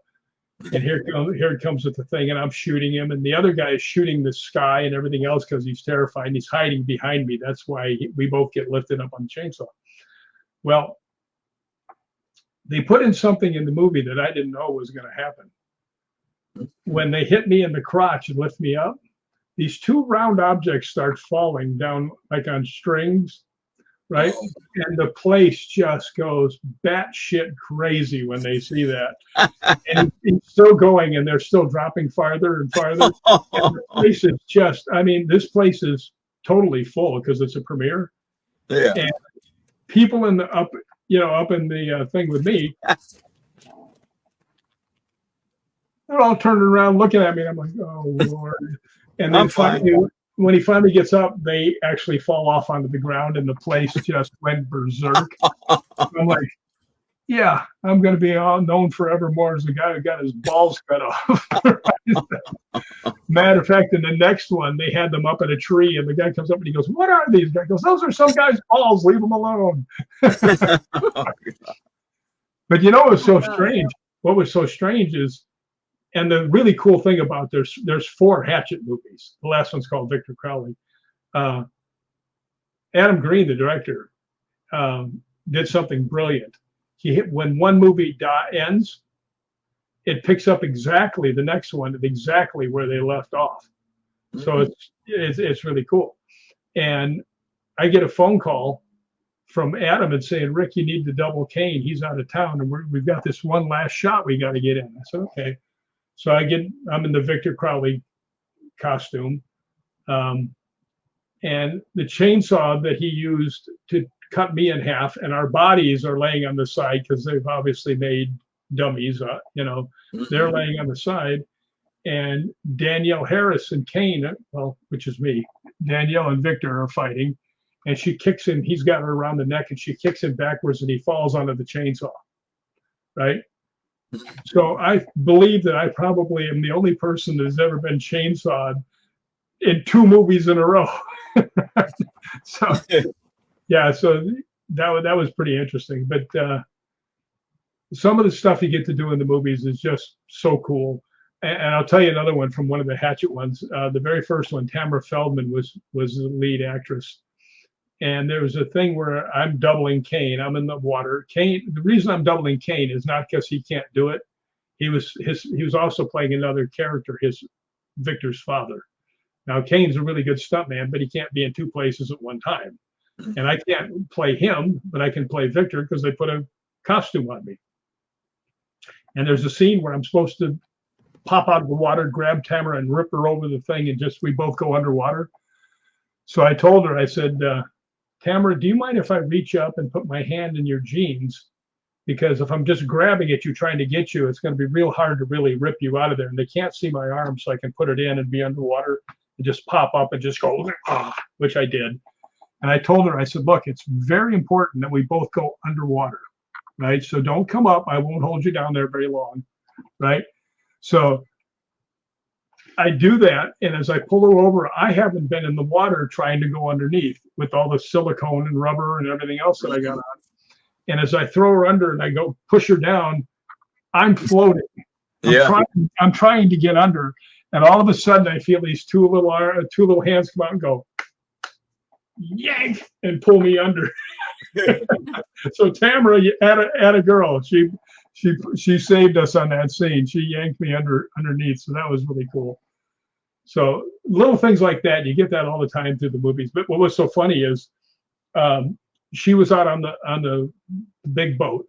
And here it comes with the thing, and I'm shooting him, and the other guy is shooting the sky and everything else because he's terrified. And he's hiding behind me. That's why we both get lifted up on the chainsaw. Well, they put in something in the movie that I didn't know was going to happen. When they hit me in the crotch and lift me up, these two round objects start falling down like on strings, right? And the place just goes batshit crazy when they see that. And it's still going, and they're still dropping farther and farther. And the place is just, I mean, this place is totally full because it's a premiere. Yeah. And people in the up in the thing with me, they're all turning around looking at me. And I'm like, oh, Lord. And then finally, when he finally gets up, they actually fall off onto the ground, and the place just went berserk. I'm like, yeah, I'm going to be all known forevermore as the guy who got his balls cut off. Matter of fact, in the next one, they had them up in a tree, and the guy comes up and he goes, what are these? The guy goes, those are some guy's balls. Leave them alone. But what was so strange? What was so strange is, and the really cool thing about there's 4 Hatchet movies. The last one's called Victor Crowley. Adam Green, the director, did something brilliant. When one movie ends, it picks up exactly the next one at exactly where they left off. Mm-hmm. So it's really cool. And I get a phone call from Adam and saying, Rick, you need to double Kane. He's out of town, and we've got this one last shot we got to get in. I said, okay. So I'm in the Victor Crowley costume. And the chainsaw that he used to cut me in half, and our bodies are laying on the side because they've obviously made dummies, they're laying on the side. And Danielle Harris and Kane, which is me, Danielle and Victor are fighting. And she kicks him, he's got her around the neck, and she kicks him backwards, and he falls onto the chainsaw, right? So I believe that I probably am the only person that's ever been chainsawed in 2 movies in a row. So, yeah, so that was pretty interesting. But some of the stuff you get to do in the movies is just so cool. And I'll tell you another one from one of the Hatchet ones. The very first one, Tamara Feldman was the lead actress. And there was a thing where I'm doubling Kane. I'm in the water. Kane. The reason I'm doubling Kane is not because he can't do it. He was also playing another character, Victor's father. Now Kane's a really good stuntman, but he can't be in 2 places at one time. And I can't play him, but I can play Victor because they put a costume on me. And there's a scene where I'm supposed to pop out of the water, grab Tamara, and rip her over the thing, and we both go underwater. So I told her, I said, Tamara, do you mind if I reach up and put my hand in your jeans? Because if I'm just grabbing at you, trying to get you, it's going to be real hard to really rip you out of there. And they can't see my arm, so I can put it in and be underwater and just pop up and just go, which I did. And I told her, I said, look, it's very important that we both go underwater, right? So don't come up. I won't hold you down there very long, right? So I do that, and as I pull her over, I haven't been in the water trying to go underneath with all the silicone and rubber and everything else that I got on. And as I throw her under and I go push her down, I'm floating. I'm trying to get under, and all of a sudden I feel these two little hands come out and go, yank, and pull me under. So Tamara, at a girl, she saved us on that scene. She yanked me underneath, so that was really cool. So little things like that, you get that all the time through the movies. But what was so funny is she was out on the big boat,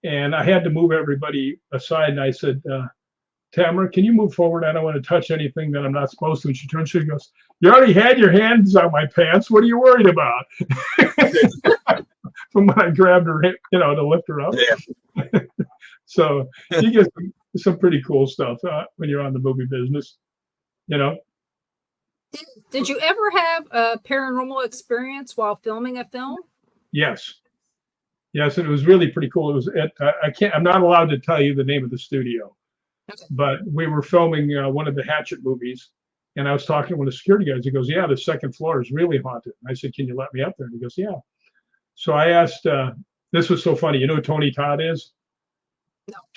and I had to move everybody aside. And I said, Tamara, can you move forward? I don't want to touch anything that I'm not supposed to. And she turns, she goes, you already had your hands on my pants. What are you worried about? From when I grabbed her, to lift her up. Yeah. So you get some pretty cool stuff when you're on the movie business, Did you ever have a paranormal experience while filming a film? Yes. Yes, and it was really pretty cool. It was I'm not allowed to tell you the name of the studio, Okay. but we were filming one of the Hatchet movies, and I was talking to one of the security guys. He goes, yeah, the second floor is really haunted. I said, can you let me up there? And he goes, yeah. So I asked, this was so funny. You know who Tony Todd is?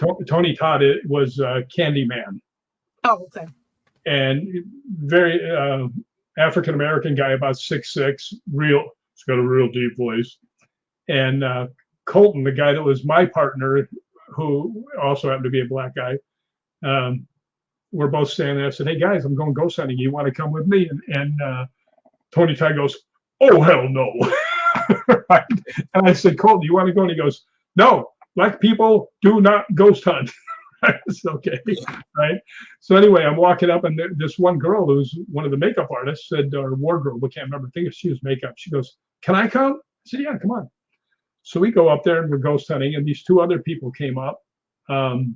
No. Tony Todd was Candyman. Oh, okay. And very African-American guy, about 6'6", he's got a real deep voice. And Colton, the guy that was my partner, who also happened to be a black guy, we're both standing there. I said, hey, guys, I'm going ghost hunting. You want to come with me? And Tony Todd goes, oh, hell no. Right? And I said, Colton, do you want to go? And he goes, no, black people do not ghost hunt. It's okay, right? So anyway, I'm walking up, and this one girl who's one of the makeup artists said, or wardrobe, I can't remember, I think she was makeup. She goes, can I come? I said, yeah, come on. So we go up there, and we're ghost hunting, and these two other people came up. And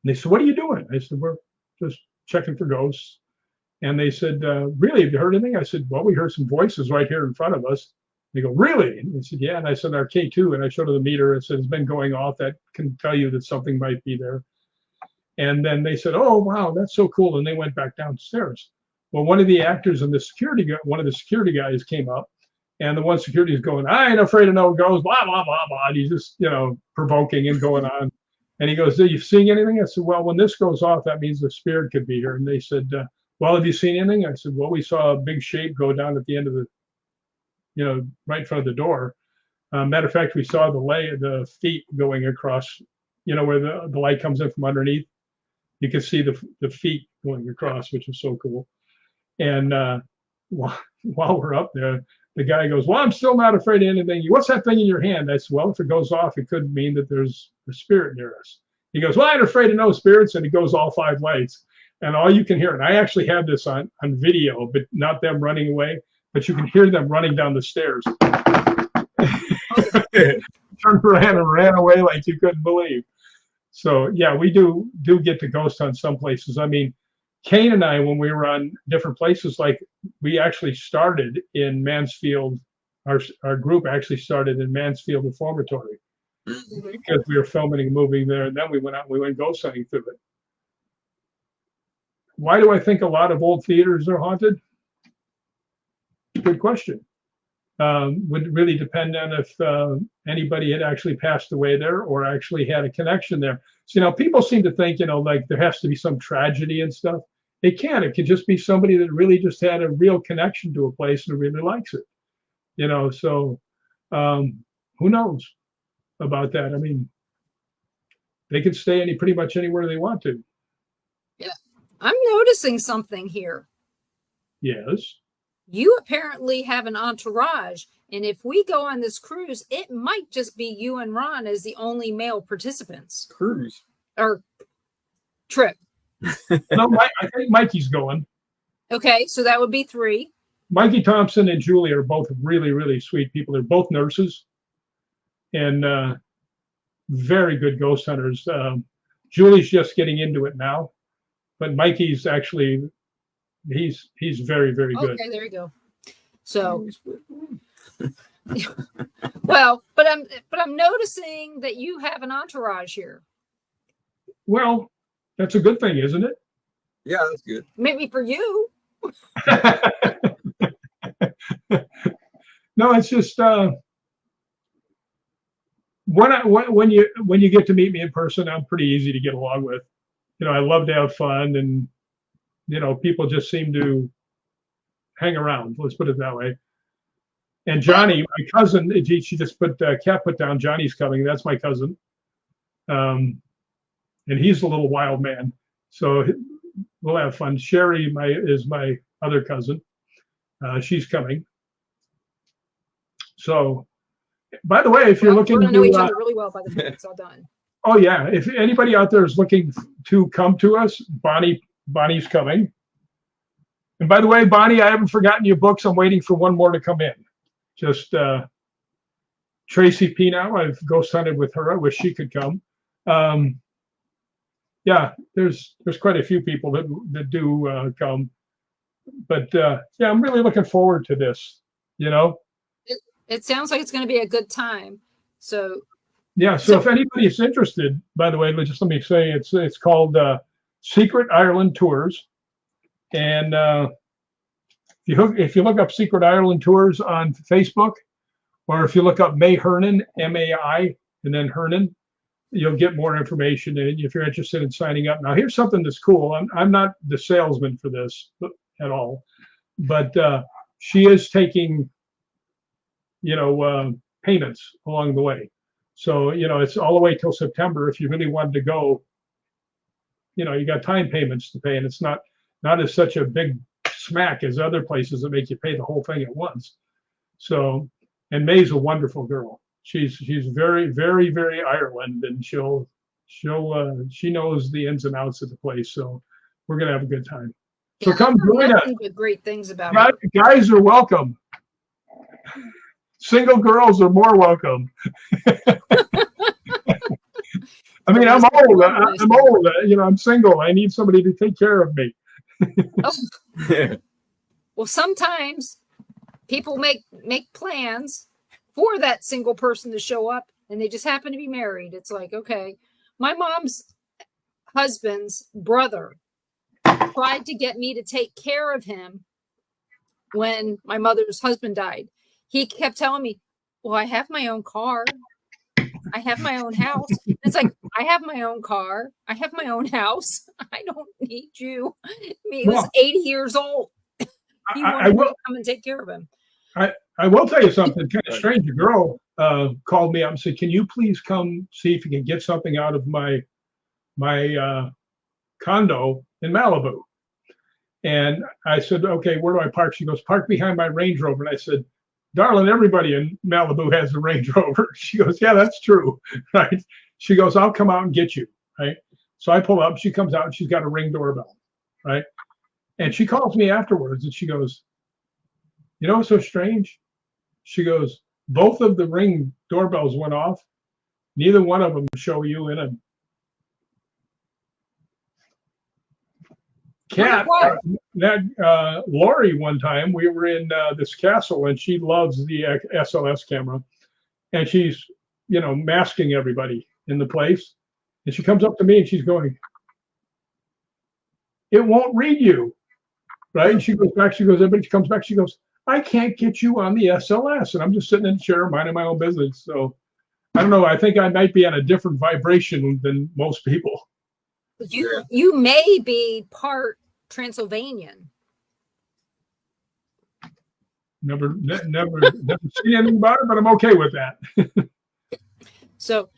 they said, what are you doing? I said, we're just checking for ghosts. And they said, really, have you heard anything? I said, well, we heard some voices right here in front of us. They go, really? And they said, yeah. And I said, our K2, and I showed her the meter. I said, it's been going off. That can tell you that something might be there. And then they said, oh, wow, that's so cool. And they went back downstairs. Well, one of the actors and one of the security guys came up, and the one security is going, I ain't afraid of no ghosts, blah, blah, blah, blah. And he's just, provoking and going on. And he goes, are you seeing anything? I said, well, when this goes off, that means the spirit could be here. And they said, well, have you seen anything? I said, well, we saw a big shape go down at the end of the, right in front of the door. Matter of fact, we saw the feet going across, where the light comes in from underneath. You can see the feet going across, which is so cool. And while we're up there, the guy goes, well, I'm still not afraid of anything. What's that thing in your hand? I said, well, if it goes off, it could mean that there's a spirit near us. He goes, well, I ain't afraid of no spirits. And it goes all 5 lights. And all you can hear, and I actually had this on video, but not them running away, but you can hear them running down the stairs. Turned around and ran away like you couldn't believe. So yeah, we do get to ghost hunt some places. I mean, Kane and I, when we were on different places, like we actually started in Mansfield. Our group actually started in Mansfield Reformatory because we were filming a movie there, and then we went out and we went ghost hunting through it. Why do I think a lot of old theaters are haunted? Good question. Would really depend on if anybody had actually passed away there or actually had a connection there. So, people seem to think, like there has to be some tragedy and stuff. It can't. It could just be somebody that really just had a real connection to a place and really likes it. So who knows about that? I mean, they could stay pretty much anywhere they want to. Yeah. I'm noticing something here. Yes. You apparently have an entourage, and if we go on this cruise, it might just be you and Ron as the only male participants. Cruise or trip. No, I think Mikey's going. Okay, so that would be 3. Mikey Thompson and Julie are both really, really sweet people. They're both nurses and very good ghost hunters. Julie's just getting into it now, but Mikey's actually he's very, very good. Okay, there you go. So well, but I'm noticing that you have an entourage here. Well, that's a good thing, isn't it? Yeah, that's good. Maybe for you. No, it's just when you get to meet me in person, I'm pretty easy to get along with. I love to have fun, and people just seem to hang around. Let's put it that way. And Johnny, my cousin, she just Kat put down Johnny's coming. That's my cousin. And he's a little wild man. So we'll have fun. Sherry is my other cousin. She's coming. So, by the way, if you're looking we're to gonna know each other really well by the time it's all done. Oh yeah, if anybody out there is looking to come to us, Bonnie's coming. And by the way, Bonnie, I haven't forgotten your books. I'm waiting for one more to come in. Just Tracy P. Now I've ghost hunted with her. I wish she could come. Yeah, there's quite a few people that do come. But yeah, I'm really looking forward to this. You know. It sounds like it's going to be a good time. So. Yeah, so if anybody is interested, by the way, let me say it's called Secret Ireland Tours, and if you look up Secret Ireland Tours on Facebook, or if you look up May Hernan, MAI, and then Hernan, you'll get more information. And if you're interested in signing up, now here's something that's cool. I'm not the salesman for this at all, but she is taking, payments along the way. So, it's all the way till September. If you really wanted to go, you got time payments to pay, and it's not as such a big smack as other places that make you pay the whole thing at once. So, and May's a wonderful girl. She's very, very, very Ireland, and she knows the ins and outs of the place. So we're going to have a good time. So come join us. Great things about it. Guys are welcome. Single girls are more welcome. I mean, I'm old. I'm single. I need somebody to take care of me. Well, sometimes people make plans for that single person to show up, and they just happen to be married. It's like, okay, my mom's husband's brother tried to get me to take care of him when my mother's husband died. He kept telling me, well, I have my own car. I have my own house. It's like, I have my own car. I have my own house. I don't need you. He was 80 years old. He wanted me to come and take care of him. I will tell you something kind of strange. A girl called me up and said, can you please come see if you can get something out of my condo in Malibu? And I said, okay, where do I park? She goes, park behind my Range Rover. And I said, darling, everybody in Malibu has a Range Rover. She goes, yeah, that's true. Right. She goes, I'll come out and get you. Right. So I pull up, she comes out and she's got a Ring doorbell. Right. And she calls me afterwards and she goes, what's so strange? She goes, both of the Ring doorbells went off. Neither one of them show you in a cat. Lori, one time we were in this castle and she loves the SLS camera, and she's masking everybody in the place, and she comes up to me and she's going, it won't read you, right? And she goes back, everybody comes back, she goes, I can't get you on the SLS. And I'm just sitting in the chair minding my own business. So I don't know, I think I might be on a different vibration than most people. You may be part Transylvanian. Never seen anything about it, but I'm okay with that. So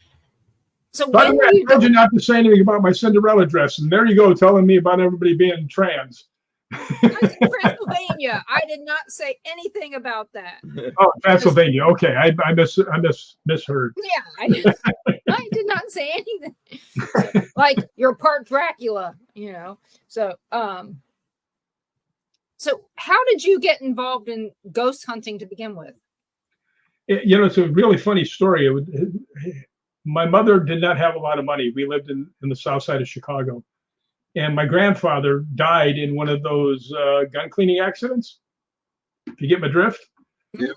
by the way, I told you not to say anything about my Cinderella dress, and there you go, telling me about everybody being trans. Pennsylvania. I did not say anything about that. Oh, Pennsylvania. Okay, I misheard. Yeah, I did not say anything. So, like you're part Dracula, So, so how did you get involved in ghost hunting to begin with? It's a really funny story. My mother did not have a lot of money. We lived in the south side of Chicago. And my grandfather died in one of those gun cleaning accidents. If you get my drift. Yeah.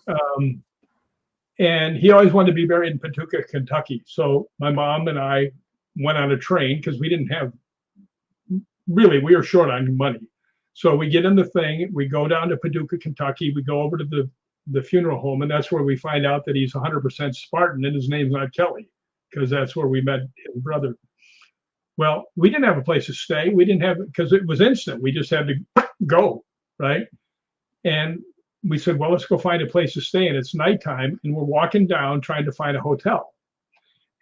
And he always wanted to be buried in Paducah, Kentucky. So my mom and I went on a train because we didn't have, we were short on money. So we get in the thing, we go down to Paducah, Kentucky, we go over to the funeral home, and that's where we find out that he's 100% Spartan and his name's not Kelly, because that's where we met his brother. Well, we didn't have a place to stay. We didn't have, because it was instant. We just had to go, right? And we said, well, let's go find a place to stay. And it's nighttime, and we're walking down trying to find a hotel.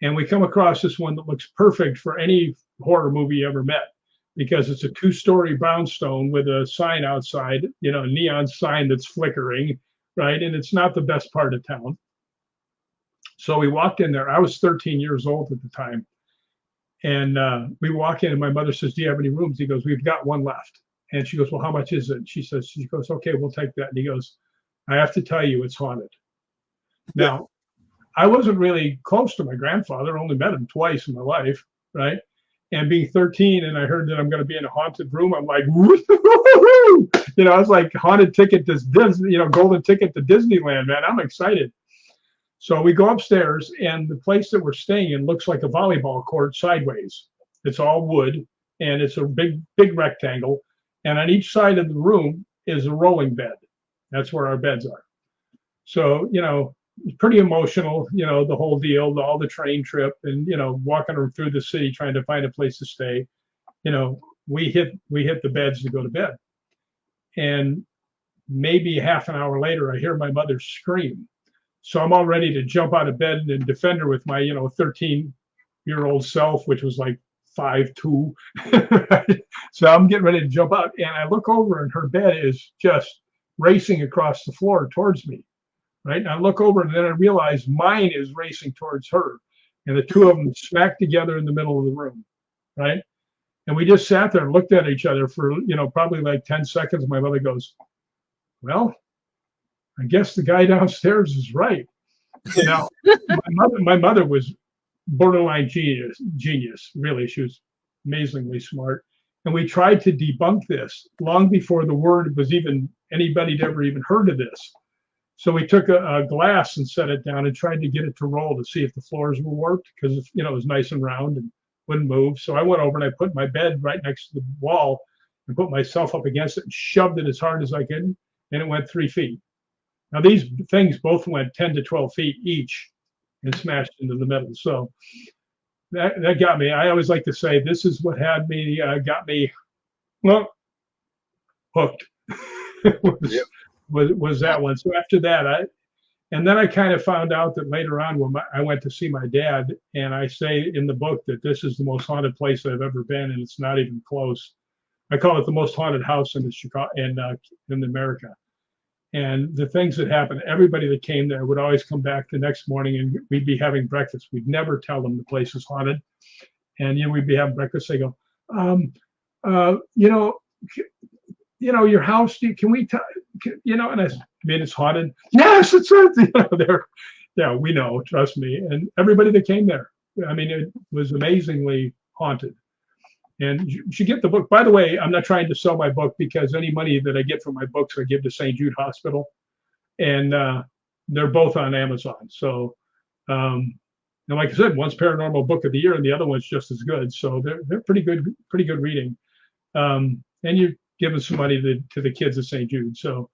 And we come across this one that looks perfect for any horror movie you ever met, because it's a 2-story brownstone with a sign outside, a neon sign that's flickering, right? And it's not the best part of town. So we walked in there. I was 13 years old at the time. And we walk in, and my mother says, "Do you have any rooms?" He goes, "We've got one left." And she goes, "Well, how much is it?" She goes, "Okay, we'll take that." And he goes, "I have to tell you, it's haunted." Now, I wasn't really close to my grandfather, only met him twice in my life, right? And being 13, and I heard that I'm going to be in a haunted room, I'm like, woo-hoo-hoo! I was like, haunted ticket to Disney, golden ticket to Disneyland, man. I'm excited. So we go upstairs, and the place that we're staying in looks like a volleyball court sideways. It's all wood, and it's a big, big rectangle. And on each side of the room is a rolling bed. That's where our beds are. So, pretty emotional, the whole deal, all the train trip, and, walking through the city trying to find a place to stay. We hit the beds to go to bed. And maybe half an hour later, I hear my mother scream. So I'm all ready to jump out of bed and defend her with my, 13-year-old self, which was like 5'2". So I'm getting ready to jump out, and I look over, and her bed is just racing across the floor towards me. Right. And I look over, and then I realize mine is racing towards her, and the two of them smack together in the middle of the room. Right. And we just sat there and looked at each other for, probably like 10 seconds. My mother goes, "Well, I guess the guy downstairs is right." Now, my mother was borderline genius, really. She was amazingly smart. And we tried to debunk this long before the word was even anybody had ever even heard of this. So we took a glass and set it down and tried to get it to roll to see if the floors were warped, because it was nice and round and wouldn't move. So I went over and I put my bed right next to the wall and put myself up against it and shoved it as hard as I could, and it went 3 feet. Now these things both went 10 to 12 feet each and smashed into the middle. So that got me. I always like to say this is what got me hooked. was that one. So after that, and then I kind of found out that later on when I went to see my dad, and I say in the book that this is the most haunted place I've ever been, and it's not even close. I call it the most haunted house in America. And the things that happened, everybody that came there would always come back the next morning, and we'd be having breakfast. We'd never tell them the place is haunted. And we'd be having breakfast. They go, your house, can we, and I mean, it's haunted. Yes, it's haunted. We know, trust me. And everybody that came there, I mean, it was amazingly haunted. And you should get the book. By the way, I'm not trying to sell my book, because any money that I get from my books, I give to St. Jude Hospital. And they're both on Amazon. So, and like I said, one's Paranormal Book of the Year and the other one's just as good. So they're pretty good reading. And you're giving some money to the kids at St. Jude. So,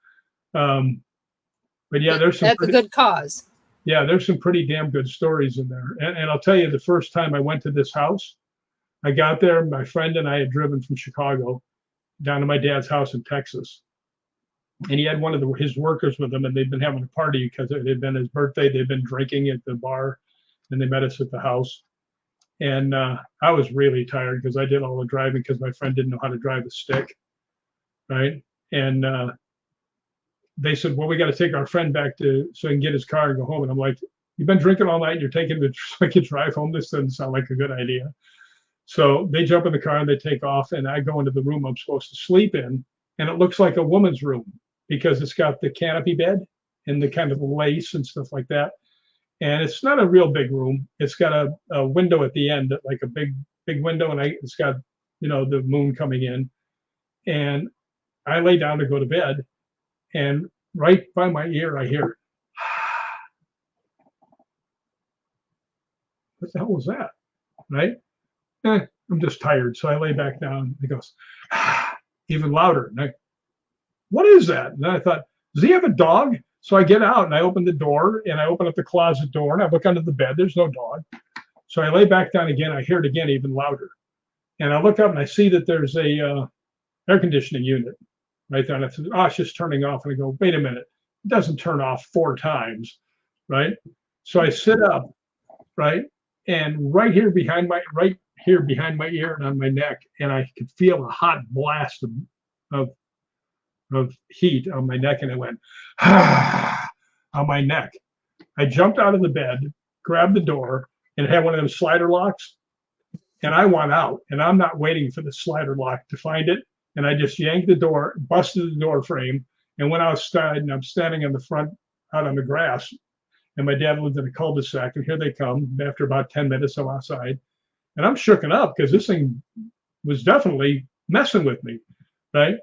but yeah, that's a good cause. Yeah, there's some pretty damn good stories in there. And I'll tell you, the first time I went to this house, I got there, my friend and I had driven from Chicago down to my dad's house in Texas. And he had one of his workers with him, and they'd been having a party because it had been his birthday. They'd been drinking at the bar, and they met us at the house. And I was really tired because I did all the driving because my friend didn't know how to drive a stick, right? And they said, "Well, we got to take our friend back so he can get his car and go home." And I'm like, "You've been drinking all night and you're taking the so I can drive home? This doesn't sound like a good idea." So they jump in the car and they take off, and I go into the room I'm supposed to sleep in, and it looks like a woman's room because it's got the canopy bed and the kind of lace and stuff like that. And it's not a real big room. It's got a window at the end, like a big window, and it's got the moon coming in. And I lay down to go to bed, and right by my ear I hear, what the hell was that? Right? I'm just tired. So I lay back down. He goes, even louder. And what is that? And I thought, does he have a dog? So I get out and I open the door, and I open up the closet door, and I look under the bed. There's no dog. So I lay back down again. I hear it again, even louder. And I look up and I see that there's a air conditioning unit right there. And I said, "Oh, it's just turning off." And I go, "Wait a minute. It doesn't turn off 4 times." Right. So I sit up, right. and right here behind my ear and on my neck, and I could feel a hot blast of, of heat on my neck, and it went on my neck. I jumped out of the bed, grabbed the door, and it had one of those slider locks. And I went out, and I'm not waiting for the slider lock to find it. And I just yanked the door, busted the door frame, and went outside. And I'm standing in the front, out on the grass. And my dad lived in a cul-de-sac, and here they come. After about 10 minutes, I'm outside, and I'm shooken up because this thing was definitely messing with me, right?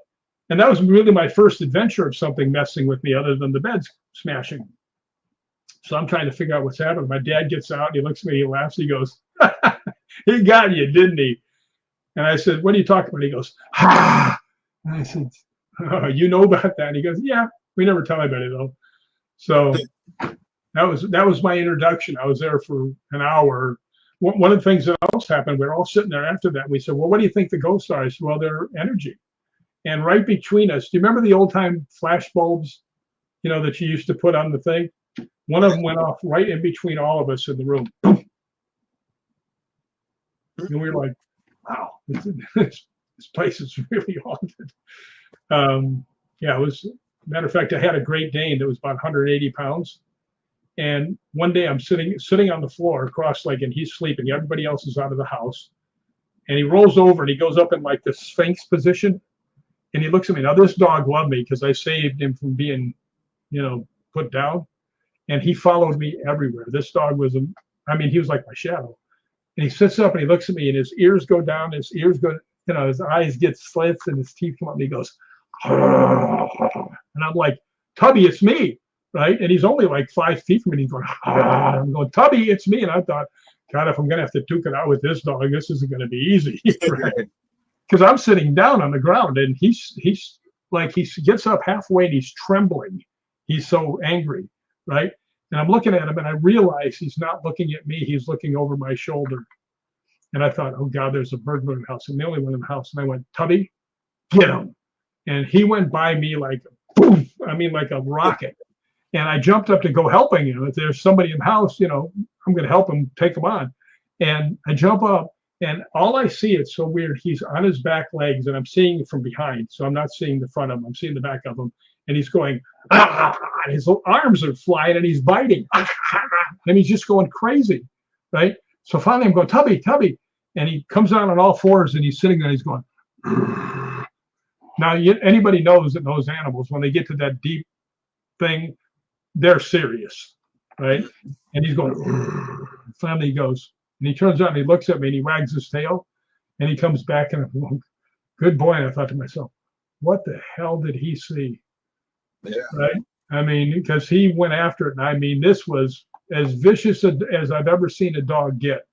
And that was really my first adventure of something messing with me, other than the bed smashing. So I'm trying to figure out what's happening. My dad gets out, and he looks at me, he laughs, he goes, "He got you, didn't he?" And I said, "What are you talking about?" He goes, "Ha!" And I said, "Oh, you know about that?" And he goes, "Yeah, we never tell anybody though." So that was my introduction. I was there for an hour. One of the things that else happened, we were all sitting there after that. We said, "Well, what do you think the ghosts are?" I said, "Well, they're energy." And right between us, do you remember the old time flash bulbs, that you used to put on the thing? One of them went off right in between all of us in the room. Boom. And we were like, "Wow, this place is really haunted." Yeah, it was. Matter of fact, I had a Great Dane that was about 180 pounds. And one day I'm sitting on the floor cross-legged, and he's sleeping. Everybody else is out of the house. And he rolls over and he goes up in like the Sphinx position. And he looks at me. Now, this dog loved me because I saved him from being, put down. And he followed me everywhere. This dog was, he was like my shadow. And he sits up and he looks at me, and his ears go down, his eyes get slits, and his teeth come up, and he goes, and I'm like, "Tubby, it's me." Right? And he's only like 5 feet from me. And he's going, I'm going, "Tubby, it's me." And I thought, God, if I'm going to have to duke it out with this dog, this isn't going to be easy. Right? Because I'm sitting down on the ground, and he's like, he gets up halfway and he's trembling. He's so angry. Right? And I'm looking at him, and I realize he's not looking at me. He's looking over my shoulder. And I thought, oh God, there's a burglar in the house. I'm the only one in the house. And I went, "Tubby, get him." And he went by me like, boom, like a rocket. And I jumped up to go helping him. If there's somebody in the house, I'm going to help him, take him on. And I jump up, and all I see, it's so weird. He's on his back legs, and I'm seeing from behind. So I'm not seeing the front of him. I'm seeing the back of him. And he's going, and his arms are flying, and he's biting. And he's just going crazy, right? So finally I'm going, "Tubby, Tubby." And he comes out on all fours, and he's sitting there, and he's going. Now, anybody that knows animals, when they get to that deep thing, they're serious, right? And he's going, finally he goes, and he turns out and he looks at me and he wags his tail, and he comes back, and I'm going, "Good boy." And I thought to myself, what the hell did he see? Yeah. Right? Because he went after it. And this was as vicious as I've ever seen a dog get.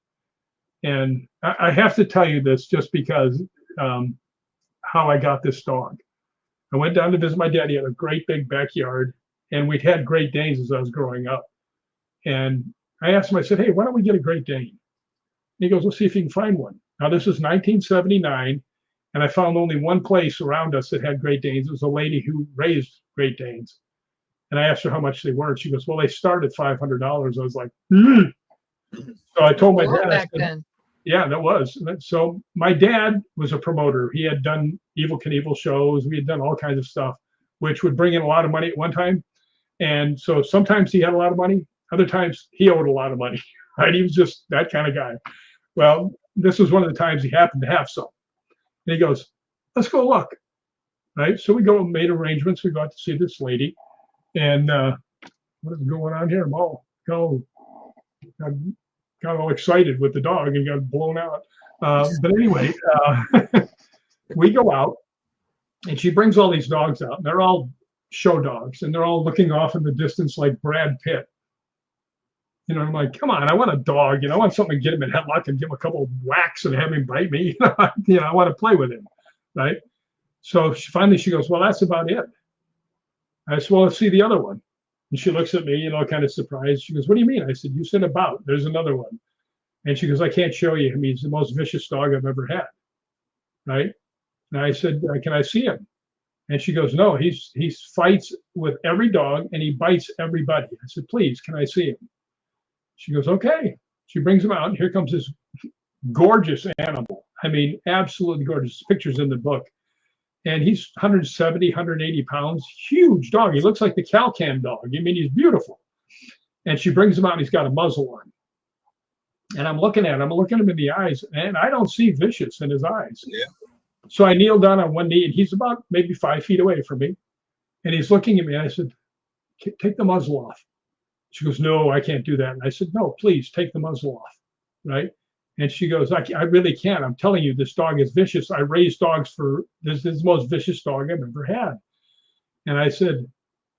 And I have to tell you this just because how I got this dog. I went down to visit my dad. He had a great big backyard, and we'd had Great Danes as I was growing up. And I asked him, I said, "Hey, why don't we get a Great Dane?" And he goes, "Let's see if you can find one." Now, this is 1979, and I found only one place around us that had Great Danes. It was a lady who raised Great Danes. And I asked her how much they were. And she goes, "Well, they start at $500. I was like, So I told my dad, back then. Yeah, that was. So my dad was a promoter. He had done Evel Knievel shows. We had done all kinds of stuff, which would bring in a lot of money at one time. And so sometimes he had a lot of money. Other times he owed a lot of money. Right? He was just that kind of guy. Well, this was one of the times he happened to have some. And he goes, "Let's go look." Right? So we made arrangements. We got to see this lady. And what is going on here? I'm all got all excited with the dog and got blown out. But anyway, we go out, and she brings all these dogs out. And they're all show dogs, and they're all looking off in the distance like Brad Pitt. I'm like, come on, I want a dog. I want something to get him in headlock and give him a couple of whacks and have him bite me. I want to play with him, right? So finally she goes, "Well, that's about it." I said, "Well, let's see the other one." And she looks at me, kind of surprised. She goes, "What do you mean?" I said, "You said about. There's another one." And she goes, "I can't show you. He's the most vicious dog I've ever had." Right? And I said, "Can I see him?" And she goes, "No, he fights with every dog, and he bites everybody." I said, "Please, can I see him?" She goes, "Okay." She brings him out, and here comes this gorgeous animal. I mean, absolutely gorgeous. Pictures in the book. And he's 170, 180 pounds, huge dog. He looks like the Cal-Can dog. I mean, he's beautiful. And she brings him out, and he's got a muzzle on. And I'm looking at him in the eyes, and I don't see vicious in his eyes. Yeah. So I kneel down on one knee, and he's about maybe 5 feet away from me. And he's looking at me, and I said, take the muzzle off. She goes, no, I can't do that. And I said, no, please take the muzzle off, right? And she goes, I really can't. I'm telling you, this dog is vicious. I raised dogs for, this is the most vicious dog I've ever had. And I said,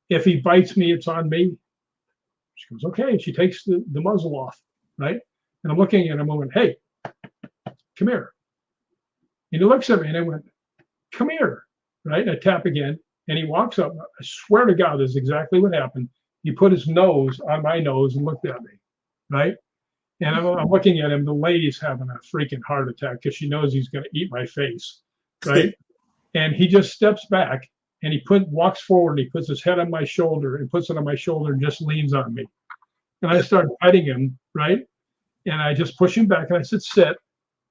if he bites me, it's on me. She goes, okay. And she takes the muzzle off, right? And I'm looking at him, I went, hey, come here. And he looks at me, and I went, come here, right? And I tap again, and he walks up. I swear to God, this is exactly what happened. He put his nose on my nose and looked at me, right? And I'm looking at him. The lady's having a freaking heart attack because she knows he's going to eat my face, right? And he just steps back, and he walks forward, and he puts his head on my shoulder and puts it on my shoulder and just leans on me. And I start petting him, right? And I just push him back, and I said, sit,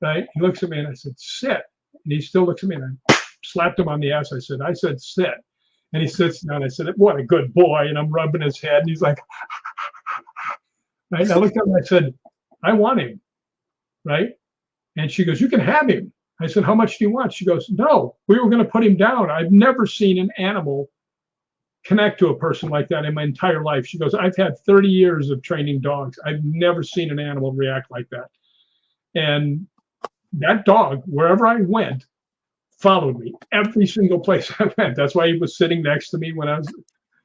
right? He looks at me, and I said, sit. And he still looks at me, and I slapped him on the ass. I said, sit. And he sits down. I said, what a good boy. And I'm rubbing his head, and he's like, right? And I looked at him, and I said, I want him, right? And she goes, you can have him. I said, how much do you want? She goes, no, we were going to put him down. I've never seen an animal connect to a person like that in my entire life. She goes, I've had 30 years of training dogs. I've never seen an animal react like that. And that dog, wherever I went, followed me every single place I went. That's why he was sitting next to me when I was.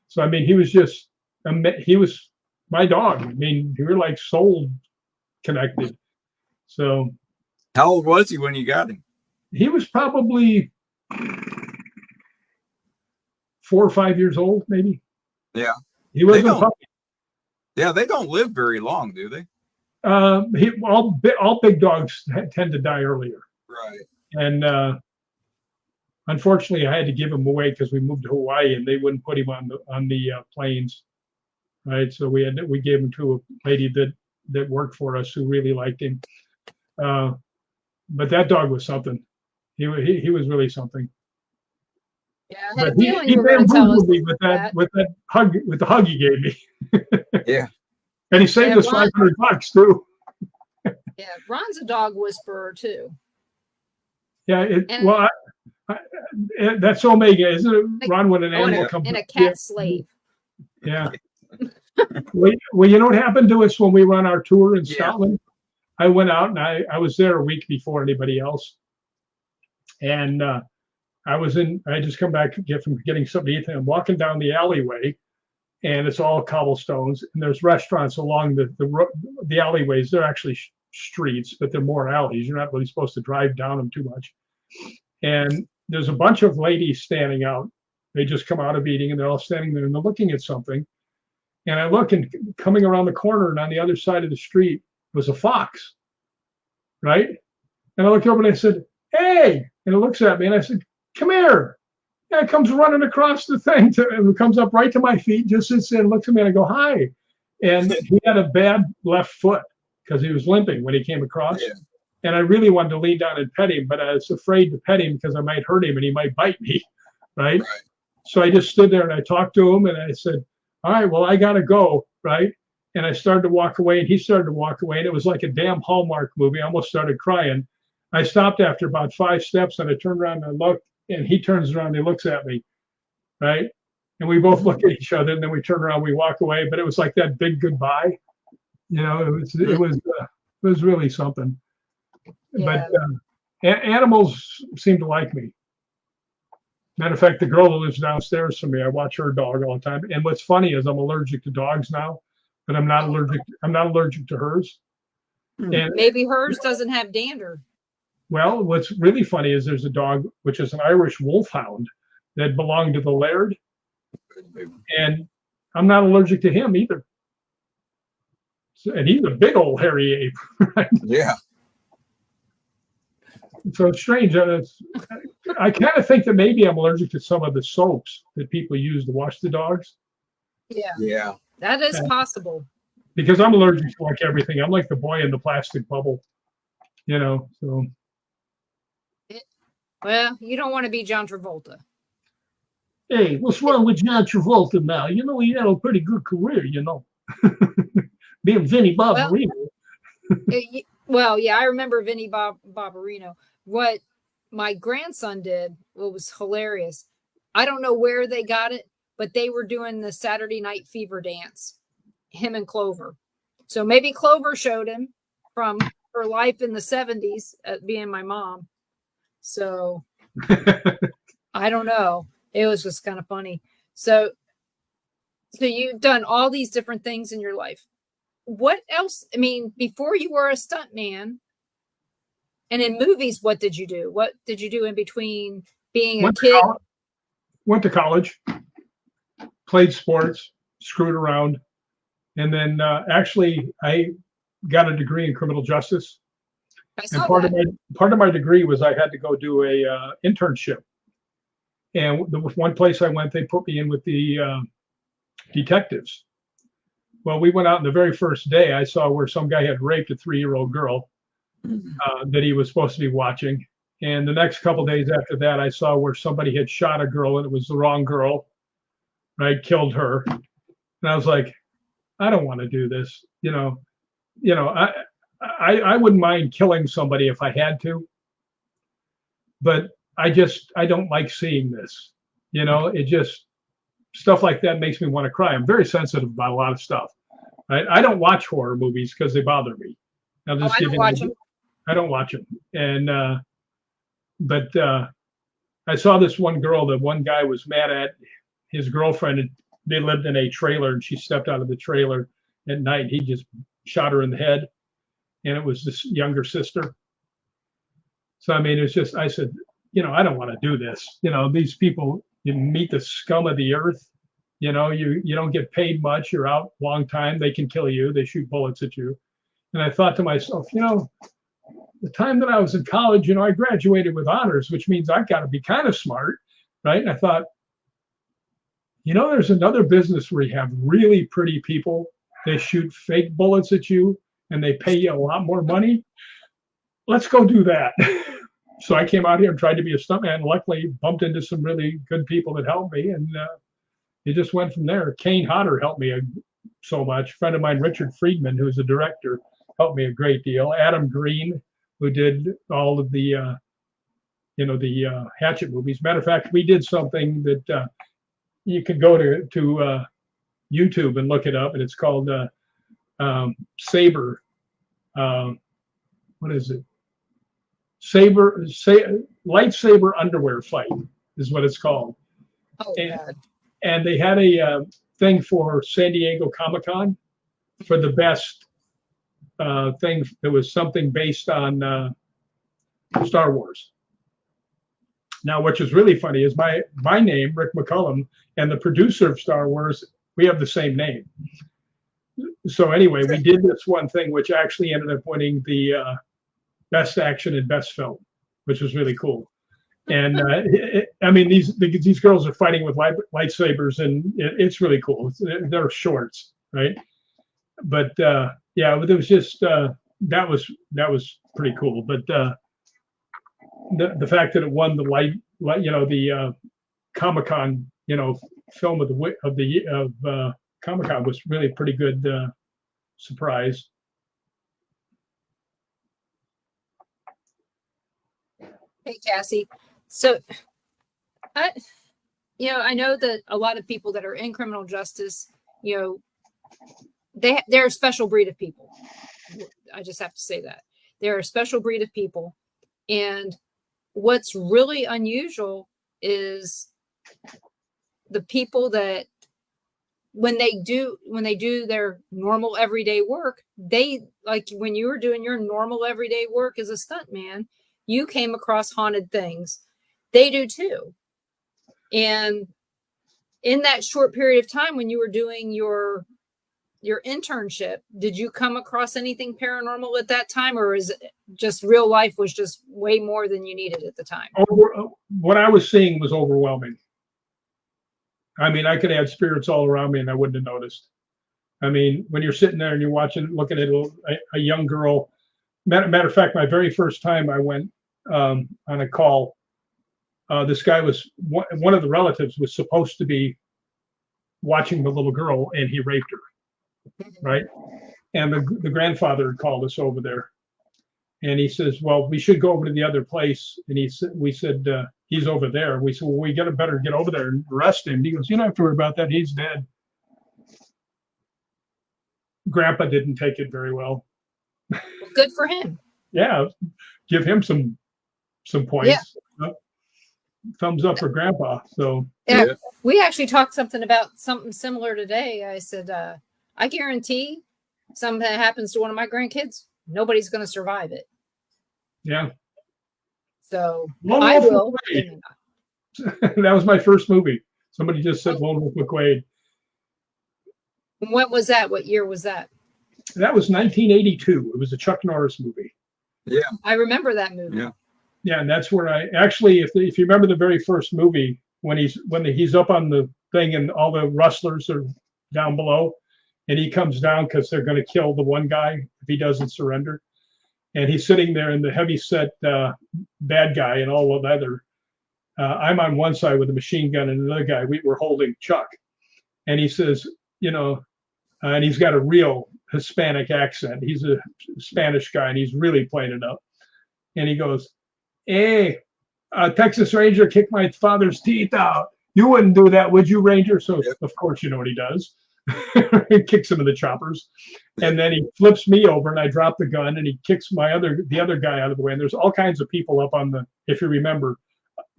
So, I mean, he was my dog. I mean, we were like soul connected. So. How old was he when you got him? He was probably 4 or 5 years old, maybe. Yeah. He wasn't a puppy. Yeah, they don't live very long, do they? All big dogs tend to die earlier. Right. And unfortunately, I had to give him away because we moved to Hawaii and they wouldn't put him on the planes. Right. So we gave him to a lady that worked for us who really liked him. But that dog was something. He was really something. Yeah, I had But a feeling he you were going to tell us bamboozled me with the hug he gave me. Yeah. And he saved us $500 too. Yeah, Ron's a dog whisperer too. Yeah, that's Omega, isn't it? Ron, when an animal comes and a cat slave. Yeah. Well, you know what happened to us when we were on our tour in Scotland? I went out and I was there a week before anybody else. And I just come back from getting something to eat, and I'm walking down the alleyway, and it's all cobblestones, and there's restaurants along the alleyways. They're actually streets, but they're more alleys. You're not really supposed to drive down them too much. And there's a bunch of ladies standing out. They just come out of eating, and they're all standing there, and they're looking at something. And I look, and coming around the corner, and on the other side of the street was a fox, right? And I looked over, and I said, hey, and it looks at me, and I said, come here. And it comes running across the thing, and it comes up right to my feet, just sits there and looks at me, and I go, hi. And he had a bad left foot because he was limping when he came across. Yeah. And I really wanted to lean down and pet him, but I was afraid to pet him because I might hurt him and he might bite me, right? So I just stood there and I talked to him, and I said, all right, well, I got to go, right? And I started to walk away, and he started to walk away, and it was like a damn Hallmark movie. I almost started crying. I stopped after about 5 steps, and I turned around and I looked, and he turns around and he looks at me, right? And we both look at each other, and then we turn around, we walk away. But it was like that big goodbye, you know. It was really something. Yeah. But animals seem to like me. Matter of fact, the girl that lives downstairs from me, I watch her dog all the time. And what's funny is I'm allergic to dogs now, but I'm not allergic to hers. And maybe hers doesn't have dander. Well, what's really funny is there's a dog, which is an Irish wolfhound, that belonged to the Laird. And I'm not allergic to him either. And he's a big old hairy ape. Right? Yeah. So it's strange. I kind of think that maybe I'm allergic to some of the soaps that people use to wash the dogs. Yeah. Yeah. That is possible. because I'm allergic to like everything. I'm like the boy in the plastic bubble, you know. So Well, you don't want to be John Travolta. hey, what's wrong with John Travolta now? You know, he had a pretty good career, you know. Being Vinnie Well, Barbarino. well, yeah, I remember Vinnie Barbarino. What my grandson did, what was hilarious. I don't know where they got it, but they were doing the Saturday Night Fever dance, him and Clover. So maybe Clover showed him from her life in the 70s at being my mom. So I don't know. It was just kind of funny. So you've done all these different things in your life. What else? I mean, before you were a stunt man, and in movies, what did you do? What did you do in between being a kid? Went to college, played sports, screwed around, and then actually I got a degree in criminal justice. And part of my degree was I had to go do a internship. And there was one place I went, they put me in with the detectives. Well, we went out, and the very first day I saw where some guy had raped a 3-year-old girl that he was supposed to be watching. And the next couple of days after that, I saw where somebody had shot a girl, and it was the wrong girl, right? Killed her. And I was like, I don't want to do this. I wouldn't mind killing somebody if I had to, but I don't like seeing this. It just, stuff like that makes me want to cry. I'm very sensitive about a lot of stuff. Right? I don't watch horror movies because they bother me. I don't watch them. I don't watch them. And but I saw this one girl that one guy was mad at his girlfriend. They lived in a trailer, and she stepped out of the trailer at night. He just shot her in the head, and it was this younger sister. So I mean, it's just, I said, I don't want to do this. These people, you meet the scum of the earth. You don't get paid much. You're out a long time. They can kill you. They shoot bullets at you. And I thought to myself, the time that I was in college, I graduated with honors, which means I've got to be kind of smart, right? And I thought, there's another business where you have really pretty people. They shoot fake bullets at you, and they pay you a lot more money. Let's go do that. So I came out here and tried to be a stuntman. Luckily, bumped into some really good people that helped me, and it just went from there. Kane Hodder helped me so much. A friend of mine, Richard Friedman, who's a director, helped me a great deal. Adam Green, who did all of the, Hatchet movies. Matter of fact, we did something that you could go to YouTube and look it up, and it's called Saber. What is it? Lightsaber underwear fight is what it's called. Oh, God. And they had a thing for San Diego Comic-Con for the best thing. There was something based on Star Wars. Now, which is really funny is my name, Rick McCullum, and the producer of Star Wars, we have the same name. So anyway, we did this one thing, which actually ended up winning the best action and best film, which was really cool. And I mean, these girls are fighting with lightsabers, and it's really cool. They're shorts, right? But yeah, it was just that was pretty cool. But the fact that it won the Comic-Con, film of the Comic-Con was really pretty good surprise. Hey, Cassie. So, I know that a lot of people that are in criminal justice, they're a special breed of people. I just have to say that they're a special breed of people. And what's really unusual is the people that when they do their normal everyday work, they, like when you were doing your normal everyday work as a stuntman, you came across haunted things. They do too. And in that short period of time when you were doing your internship, did you come across anything paranormal at that time, or is it just real life was just way more than you needed at the time? What I was seeing was overwhelming. I mean, I could have spirits all around me and I wouldn't have noticed. I mean, when you're sitting there and you're looking at a young girl. Matter of fact, my very first time I went on a call, this guy was one of the relatives was supposed to be watching the little girl, and he raped her, right? And the grandfather had called us over there, and he says, "Well, we should go over to the other place." And we said, "He's over there." We said, "Well, we better get over there and arrest him." He goes, "You don't have to worry about that. He's dead." Grandpa didn't take it very well. Good for him. Yeah, give him some points. Yeah. Thumbs up for Grandpa. So yeah, we actually talked about something similar today. I said, I guarantee something that happens to one of my grandkids, nobody's going to survive it. Yeah. So I will. That was my first movie. Somebody just said Lone Wolf McQuade. When was that? What year was that? That was 1982. It was a Chuck Norris movie. Yeah. I remember that movie. Yeah. Yeah, and that's where I actually, if you remember the very first movie, when he's up on the thing and all the rustlers are down below, and he comes down because they're going to kill the one guy if he doesn't surrender, and he's sitting there in the heavy set bad guy and all of leather. I'm on one side with a machine gun, and another guy we were holding Chuck, and he says, and he's got a real Hispanic accent. He's a Spanish guy, and he's really playing it up, and he goes, "Hey, Texas Ranger kicked my father's teeth out. You wouldn't do that, would you, Ranger?" So, of course, you know what he does. He kicks him in the choppers. And then he flips me over, and I drop the gun, and he kicks the other guy out of the way. And there's all kinds of people up on if you remember,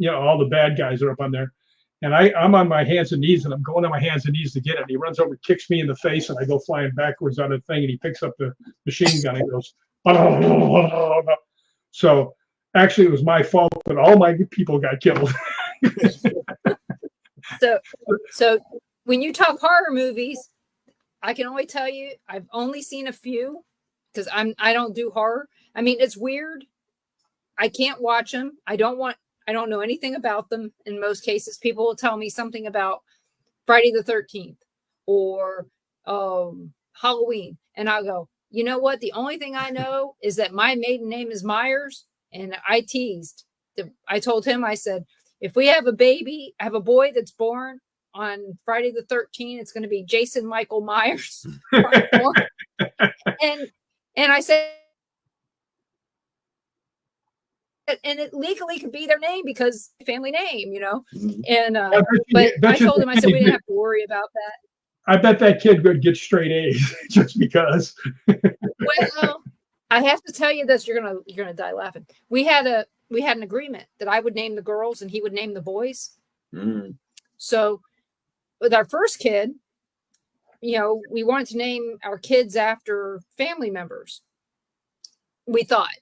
all the bad guys are up on there. And I'm on my hands and knees, and I'm going on my hands and knees to get it. And he runs over, kicks me in the face, and I go flying backwards on the thing, and he picks up the machine gun and goes, so actually, it was my fault that all my people got killed. So when you talk horror movies, I can only tell you I've only seen a few because I don't do horror. I mean, it's weird. I can't watch them. I don't know anything about them. In most cases, people will tell me something about Friday the 13th or Halloween, and I'll go, you know what? The only thing I know is that my maiden name is Myers. And I teased. I told him, I said, if we have a baby, I have a boy that's born on Friday the 13th, it's going to be Jason Michael Myers. and I said, and it legally could be their name because family name, And but I told him, I said, we didn't have to worry about that. I bet that kid would get straight A's just because. Well, I have to tell you this, you're gonna die laughing. We had an agreement that I would name the girls and he would name the boys. Mm. So with our first kid, we wanted to name our kids after family members. We thought.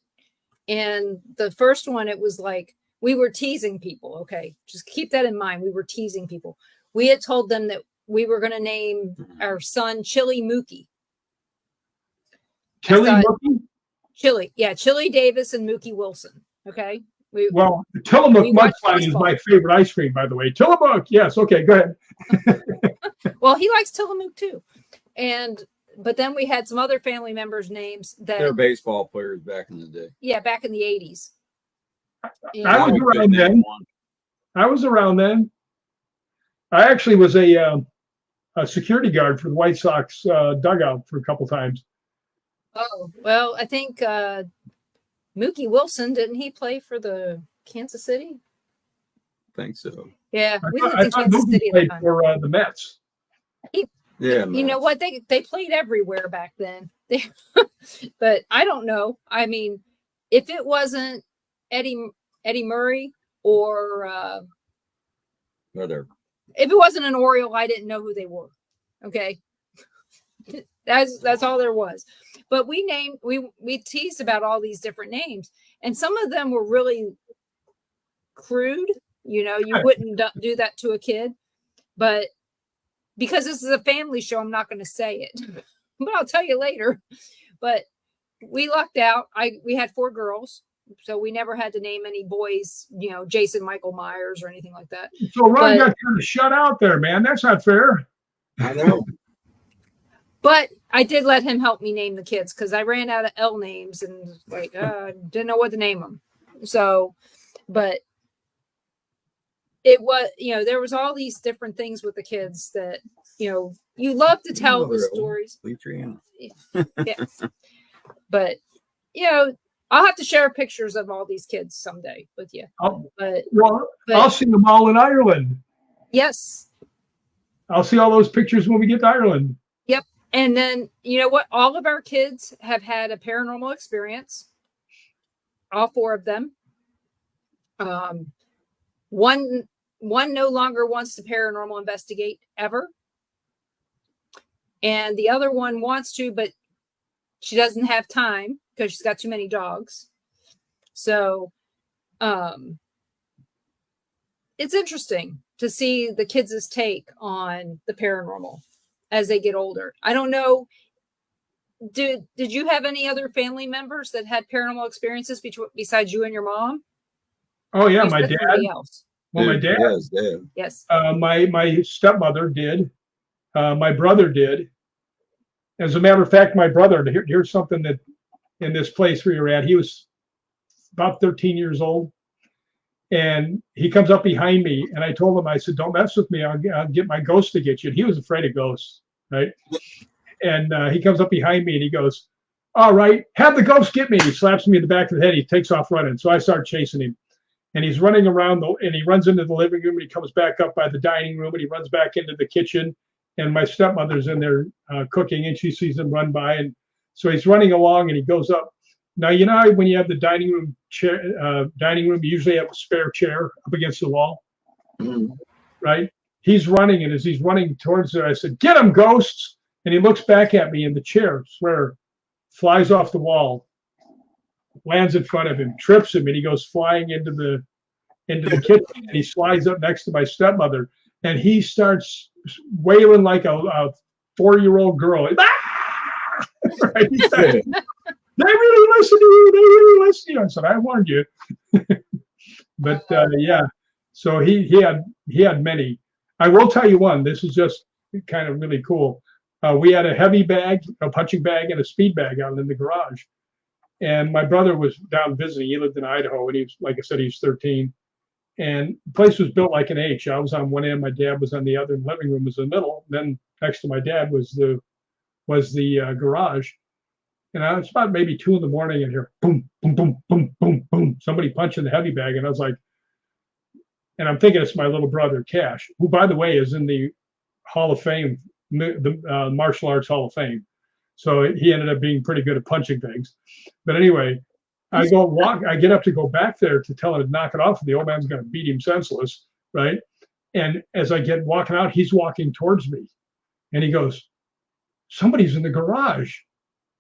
And the first one, it was like we were teasing people. Okay, just keep that in mind. We were teasing people. We had told them that we were going to name our son Chili Mookie. Chili Davis and Mookie Wilson. Okay. Tillamook Mudslide is my favorite ice cream, by the way. Tillamook, yes. Okay, go ahead. Well, he likes Tillamook too, but then we had some other family members' names that they're baseball players back in the day. Yeah, back in the 80s. I was around then. I actually was a security guard for the White Sox dugout for a couple times. Oh, well, I think Mookie Wilson, didn't he play for the Kansas City? I think so. Yeah, we lived in Kansas City played for the Mets. You know what? They played everywhere back then. But I don't know. I mean, if it wasn't Eddie Murray or whatever. If it wasn't an Oriole, I didn't know who they were. Okay. That's all there was. But we teased about all these different names, and some of them were really crude. You wouldn't do that to a kid, but because this is a family show, I'm not going to say it, but I'll tell you later. But we lucked out. We had 4 girls, so we never had to name any boys, Jason Michael Myers or anything like that. So Ron got kind of shut out there, man. That's not fair. I know. But I did let him help me name the kids because I ran out of L names and like didn't know what to name them. So, but it was, there was all these different things with the kids that, you love to tell the stories. Yeah. But, I'll have to share pictures of all these kids someday with you. But I'll see them all in Ireland. Yes. I'll see all those pictures when we get to Ireland. Yep. And then, you know what? All of our kids have had a paranormal experience. All 4 of them. One no longer wants to paranormal investigate ever. And the other one wants to, but she doesn't have time because she's got too many dogs. So it's interesting to see the kids' take on the paranormal as they get older. I don't know. Did you have any other family members that had paranormal experiences besides you and your mom? Oh yeah, my dad. Else? Well, my dad. Yes. My stepmother did. My brother did. As a matter of fact, my brother. Here's something that in this place we were at. He was about 13 years old, and he comes up behind me, and I told him, I said, "Don't mess with me. I'll get my ghost to get you." And he was afraid of ghosts, right? And he comes up behind me and he goes, "All right, have the ghost get me." He slaps me in the back of the head. He takes off running. So I start chasing him. And he's running around, and he runs into the living room, and he comes back up by the dining room, and he runs back into the kitchen. And my stepmother's in there cooking, and she sees him run by. And so he's running along, and he goes up. Now, when you have the dining room, you usually have a spare chair up against the wall, right? He's running, and as he's running towards there, I said, "Get him, ghosts!" And he looks back at me, and the chair, flies off the wall, lands in front of him, trips him, and he goes flying into the kitchen. And he slides up next to my stepmother, and he starts wailing like a 4-year-old girl. Ah! Right? They really listen to you. They really listen to you. I said, "I warned you." But yeah, so he had many. I will tell you one. This is just kind of really cool. We had a heavy bag, a punching bag, and a speed bag out in the garage. And my brother was down visiting. He lived in Idaho, and he was, like I said, he's 13. And the place was built like an H. I was on one end, my dad was on the other, and the living room was in the middle. Then next to my dad was the garage. And I was about maybe 2 a.m, and hear boom, boom, boom, boom, boom, boom, somebody punching the heavy bag. And I was like, and I'm thinking it's my little brother Cash, who, by the way, is in the Hall of Fame, the Martial Arts Hall of Fame. So he ended up being pretty good at punching things. But anyway, I get up to go back there to tell him to knock it off. And the old man's going to beat him senseless, right? And as I get walking out, he's walking towards me, and he goes, "Somebody's in the garage,"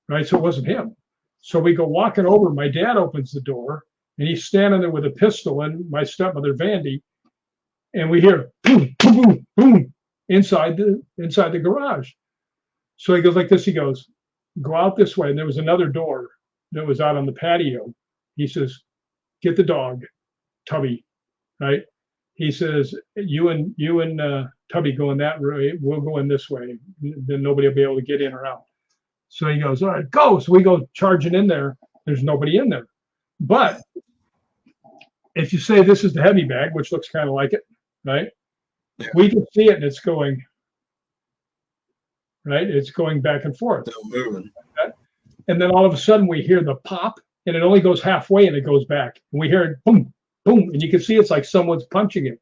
right? So it wasn't him. So we go walking over. My dad opens the door, and he's standing there with a pistol, and my stepmother Vandy, and we hear boom, boom, boom, boom inside the garage. So he goes like this. He goes, "Go out this way." And there was another door that was out on the patio. He says, "Get the dog, Tubby," right? He says, you and Tubby go in that way. We'll go in this way. Then nobody will be able to get in or out. So he goes, "All right, go." So we go charging in there. There's nobody in there. But if you say this is the heavy bag, which looks kind of like it, right? Yeah. We can see it, and it's going, right? It's going back and forth. Moving. And then all of a sudden we hear the pop, and it only goes halfway, and it goes back. And we hear it boom, boom, and you can see it's like someone's punching it,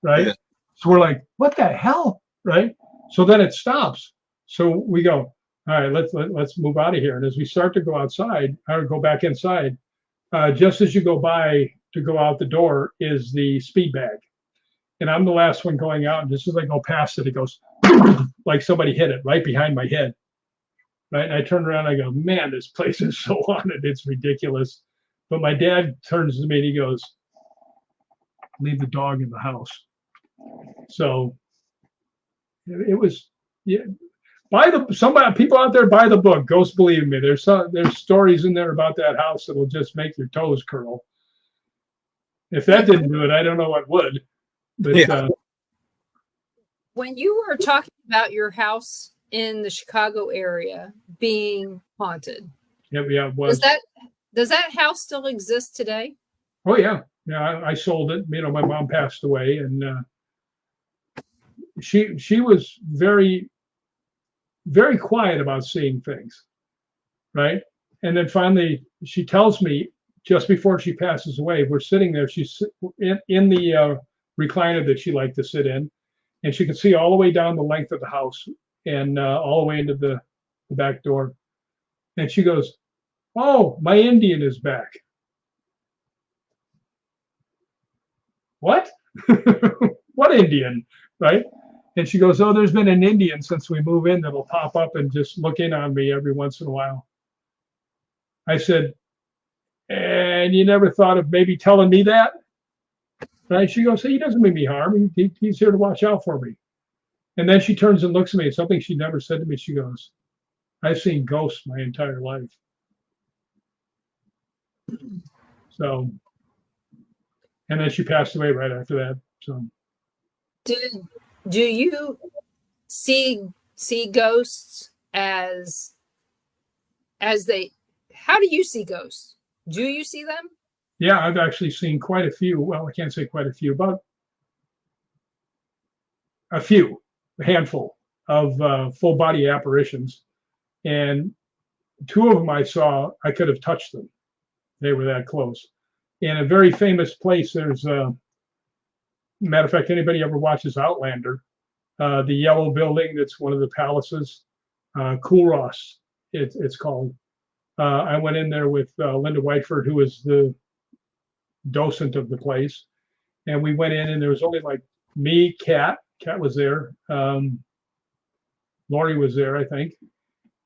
right? Yeah. So we're like, "What the hell?" Right? So then it stops. So we go, "All right, let's move out of here." And as we start to go outside, or go back inside, just as you go by to go out the door is the speed bag. And I'm the last one going out. And just as I go past it, it goes like somebody hit it right behind my head. Right. And I turn around and I go, "Man, this place is so haunted. It's ridiculous." But my dad turns to me and he goes, "Leave the dog in the house." So it was, yeah. People out there buy the book. Ghosts Believe Me. There's stories in there about that house that will just make your toes curl. If that didn't do it, I don't know what would. But when you were talking about your house in the Chicago area being haunted. Yeah, it was. Does that house still exist today? Oh yeah, yeah. I sold it. You know, my mom passed away, and she was very, very quiet about seeing things, right? And then finally, she tells me just before she passes away, we're sitting there. She's in the recliner that she liked to sit in, and she could see all the way down the length of the house and all the way into the back door. And she goes, "Oh, my Indian is back." What? What Indian? Right? And she goes, "Oh, there's been an Indian since we move in that'll pop up and just look in on me every once in a while." I said, "And you never thought of maybe telling me that?" Right? She goes, "Hey, he doesn't mean me harm. He's here to watch out for me." And then she turns and looks at me, something she never said to me. She goes, "I've seen ghosts my entire life." So, and then she passed away right after that. So, do you see ghosts as they? How do you see ghosts? Do you see them? Yeah, I've actually seen quite a few. Well, I can't say quite a few, but a handful of full body apparitions. And two of them I saw, I could have touched them. They were that close. In a very famous place, there's matter of fact, anybody ever watches Outlander, the yellow building that's one of the palaces, Coolross, it's called. I went in there with Linda Whiteford, who was the docent of the place, and we went in, and there was only like me, Kat was there, Lori was there, I think.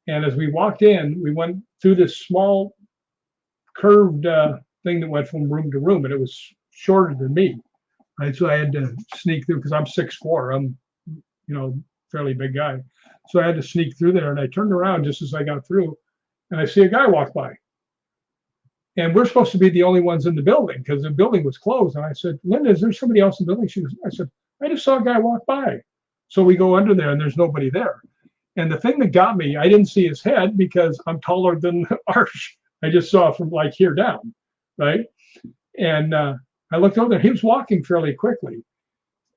And as we walked in, we went through this small curved thing that went from room to room, and it was shorter than me. Right, so I had to sneak through because I'm 6'4". I'm, fairly big guy. So I had to sneak through there, and I turned around just as I got through, and I see a guy walk by. And we're supposed to be the only ones in the building because the building was closed. And I said, "Linda, is there somebody else in the building?" I said, "I just saw a guy walk by." So we go under there, and there's nobody there. And the thing that got me, I didn't see his head because I'm taller than the arch. I just saw from like here down, right? And I looked over there. He was walking fairly quickly.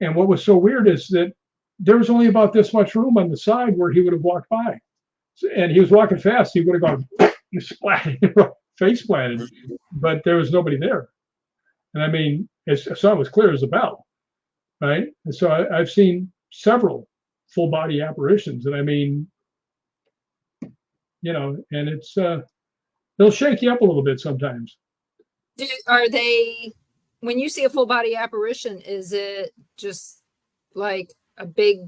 And what was so weird is that there was only about this much room on the side where he would have walked by. And he was walking fast. He would have gone splat, face planted, but there was nobody there. And I mean, I saw it was clear as a bell, right? And so I've seen several full body apparitions. And I mean, and it's, they'll shake you up a little bit sometimes. Are they, when you see a full body apparition, is it just like a big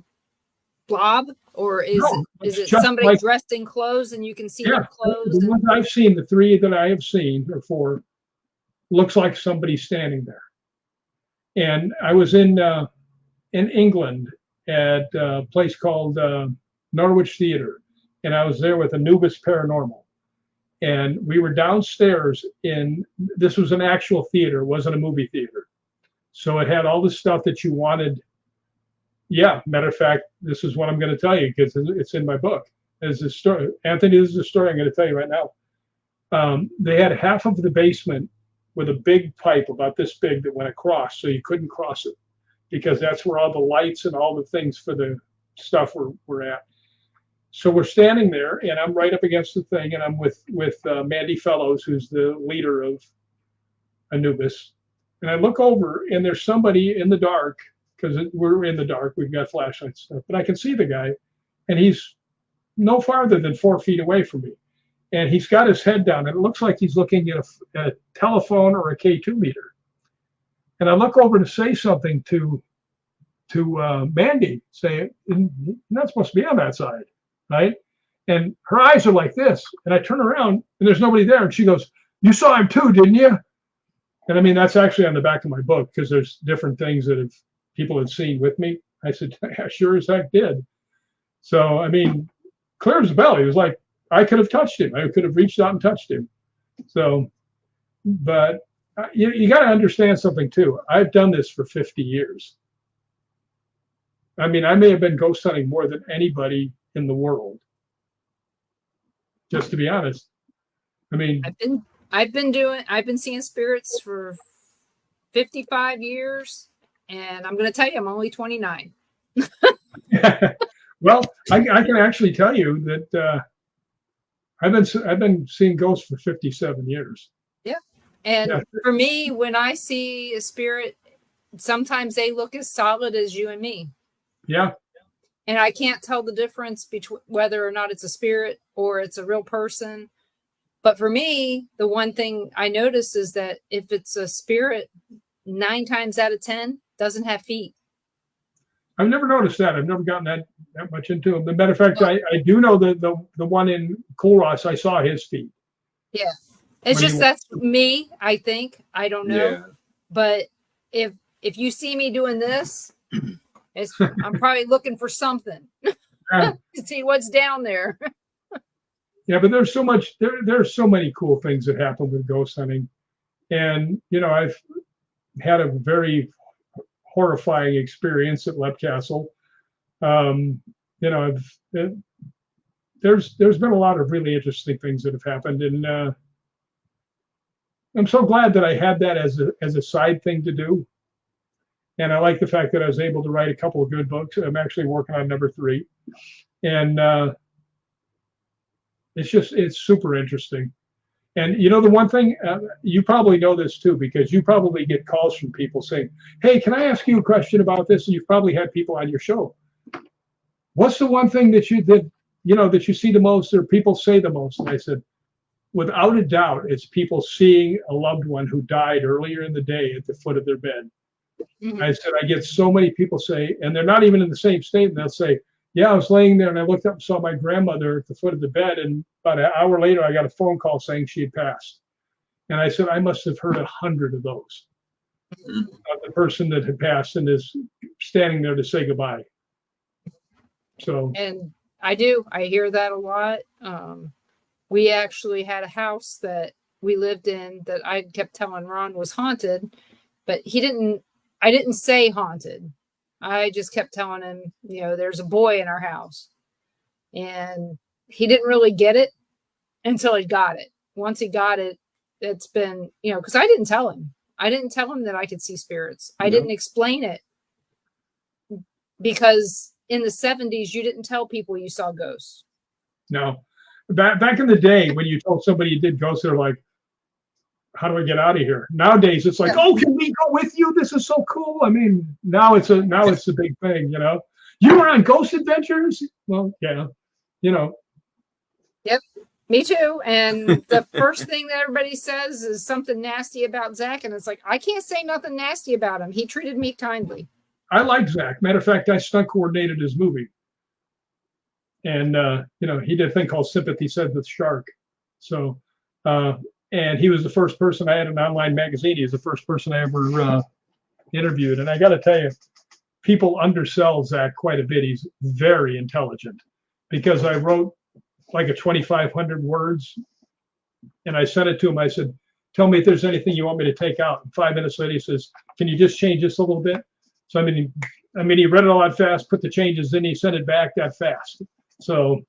blob, or is it somebody like, dressed in clothes and you can see their clothes? The ones I've seen, the three that I have seen, or four, looks like somebody standing there. And I was in England at a place called Norwich Theater, and I was there with Anubis Paranormal. And we were downstairs this was an actual theater, it wasn't a movie theater. So it had all the stuff that you wanted. Yeah, matter of fact, this is what I'm going to tell you because it's in my book. There's a story. Anthony, this is a story I'm going to tell you right now. They had half of the basement with a big pipe about this big that went across, so you couldn't cross it because that's where all the lights and all the things for the stuff were at. So we're standing there, and I'm right up against the thing, and I'm with Mandy Fellows, who's the leader of Anubis. And I look over, and there's somebody in the dark, because we're in the dark, we've got flashlights stuff, but I can see the guy, and he's no farther than 4 feet away from me. And he's got his head down, and it looks like he's looking at a telephone or a K2 meter. And I look over to say something to Mandy, saying, "You're not supposed to be on that side." Right? And her eyes are like this. And I turn around and there's nobody there. And she goes, "You saw him too, didn't you?" And I mean, that's actually on the back of my book because there's different things that people have seen with me. I said, "Yeah, sure as heck did." So, I mean, clear as a bell. He was like, I could have touched him. I could have reached out and touched him. So, but you got to understand something too. I've done this for 50 years. I mean, I may have been ghost hunting more than anybody in the world. Just to be honest. I mean, I've been seeing spirits for 55 years, and I'm going to tell you, I'm only 29. well, I can actually tell you that I've been seeing ghosts for 57 years. Yeah. And Yeah. for me, when I see a spirit, sometimes they look as solid as you and me. Yeah. And I can't tell the difference between whether or not it's a spirit or it's a real person. But for me, the one thing I notice is that if it's a spirit, 9 times out of 10 doesn't have feet. I've never noticed that. I've never gotten that much into them. As a matter of fact, I do know that the one in Cool Ross, I saw his feet. Yeah. It's just that's me, I think. I don't know. Yeah. But if you see me doing this, I'm probably looking for something to see what's down there. Yeah, but there's so much. There's so many cool things that happen with ghost hunting, and I've had a very horrifying experience at Lep Castle. There's been a lot of really interesting things that have happened, and I'm so glad that I had that as a side thing to do. And I like the fact that I was able to write a couple of good books. I'm actually working on number 3, and it's super interesting. And the one thing, you probably know this too, because you probably get calls from people saying, "Hey, can I ask you a question about this?" And you've probably had people on your show. What's the one thing that you see the most, or people say the most? And I said, without a doubt, it's people seeing a loved one who died earlier in the day at the foot of their bed. Mm-hmm. I said, I get so many people say, and they're not even in the same state, and they'll say, "Yeah, I was laying there and I looked up and saw my grandmother at the foot of the bed, and about an hour later, I got a phone call saying she had passed." And I said, I must have heard 100 of those. Mm-hmm. The person that had passed and is standing there to say goodbye. So. And I hear that a lot. We actually had a house that we lived in that I kept telling Ron was haunted, but I didn't say haunted. I just kept telling him, there's a boy in our house. And he didn't really get it until he got it. Once he got it, it's been, because I didn't tell him. I didn't tell him that I could see spirits. I didn't explain it. Because in the 70s, you didn't tell people you saw ghosts. No. Back in the day, when you told somebody you did ghosts, they're like, "How do I get out of here?" Nowadays, it's like, "Oh, can we go with you? This is so cool." I mean, now it's a big thing, You were on Ghost Adventures? Well, yeah, Yep, me too. And the first thing that everybody says is something nasty about Zach, and it's like, I can't say nothing nasty about him. He treated me kindly. I like Zach. Matter of fact, I stunt coordinated his movie. And, he did a thing called Sympathy Said with Shark. So, and he was the first person I had an online magazine. He was the first person I ever interviewed. And I got to tell you, people undersell Zach quite a bit. He's very intelligent, because I wrote like a 2,500 words and I sent it to him. I said, "Tell me if there's anything you want me to take out." And 5 minutes later, he says, "Can you just change this a little bit?" So, he read it all that fast, put the changes in, he sent it back that fast. So,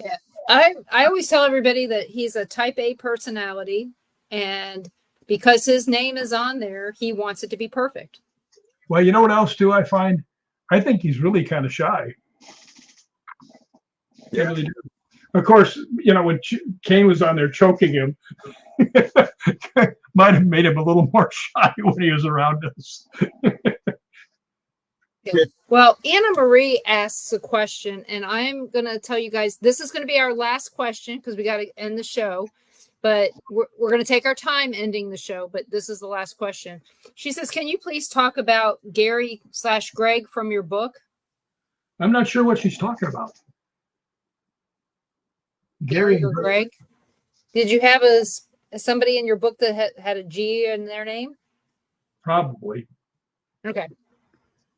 yeah, I always tell everybody that he's a type A personality, and because his name is on there, he wants it to be perfect. Well, you know what else too? I find, I think he's really kind of shy. Yeah. Really do. Of course, when Kane was on there choking him, might have made him a little more shy when he was around us. Yeah. Well, Anna Marie asks a question, and I'm going to tell you guys, this is going to be our last question because we got to end the show, but we're going to take our time ending the show, but this is the last question. She says, "Can you please talk about Gary/Greg from your book?" I'm not sure what she's talking about. Gary or Greg? Did you have somebody in your book that had a G in their name? Probably. Okay.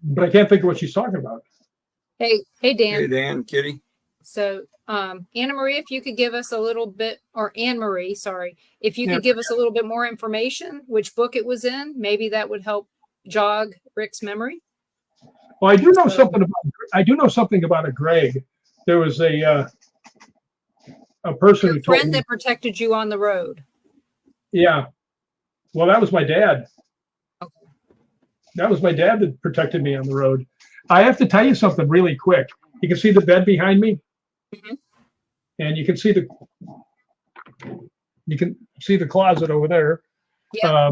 But I can't think of what she's talking about. Hey, Dan. Hey, Dan, Kitty. So, Anna Marie, if you could give us a little bit, or Anne Marie, sorry, if you could give us a little bit more information, which book it was in, maybe that would help jog Rick's memory. Well, I do know something about a Greg. There was a person Your who told friend me. that protected you on the road. Yeah. Well, that was my dad. Okay. That was my dad that protected me on the road. I have to tell you something really quick. You can see the bed behind me, and you can see the closet over there. Yeah.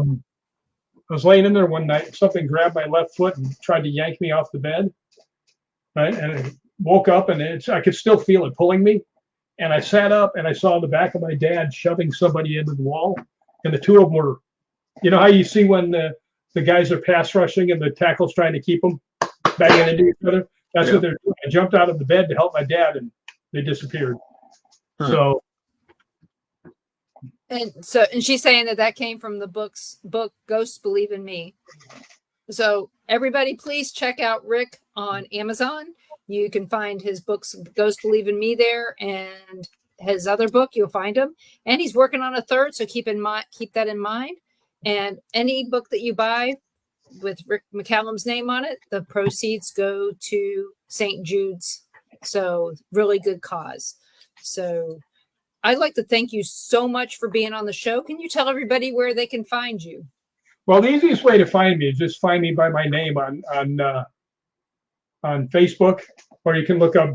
I was laying in there one night. Something grabbed my left foot and tried to yank me off the bed. Right, and I woke up, and I could still feel it pulling me. And I sat up, and I saw the back of my dad shoving somebody into the wall, and the two of them were. You know how you see when the guys are pass rushing and the tackle's trying to keep them banging into each other? That's what they're doing. I jumped out of the bed to help my dad, and they disappeared. So. And she's saying that came from the book Ghosts Believe in Me. So everybody, please check out Rick on Amazon. You can find his books Ghosts Believe in Me there, and his other book you'll find him. And he's working on a third, so keep that in mind. And any book that you buy with Rick McCallum's name on it, the proceeds go to St. Jude's. So really good cause. So I'd like to thank you so much for being on the show. Can you tell everybody where they can find you? Well, the easiest way to find me is just find me by my name on Facebook, or you can look up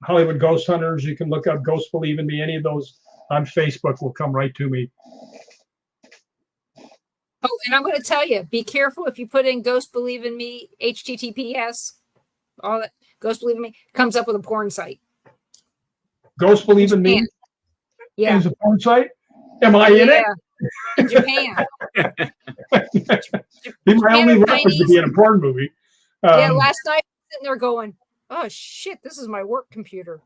Hollywood Ghost Hunters. You can look up Ghosts Believe in Me. Any of those on Facebook will come right to me. Oh, and I'm going to tell you, be careful if you put in Ghosts Believe in Me, HTTPS, all that, Ghosts Believe in Me, comes up with a porn site. Ghosts Believe in Me? Yeah. Is a porn site? Am I in it? In Japan. Be my only reference to be in a porn movie. Yeah, last night I was sitting there going, oh shit, this is my work computer.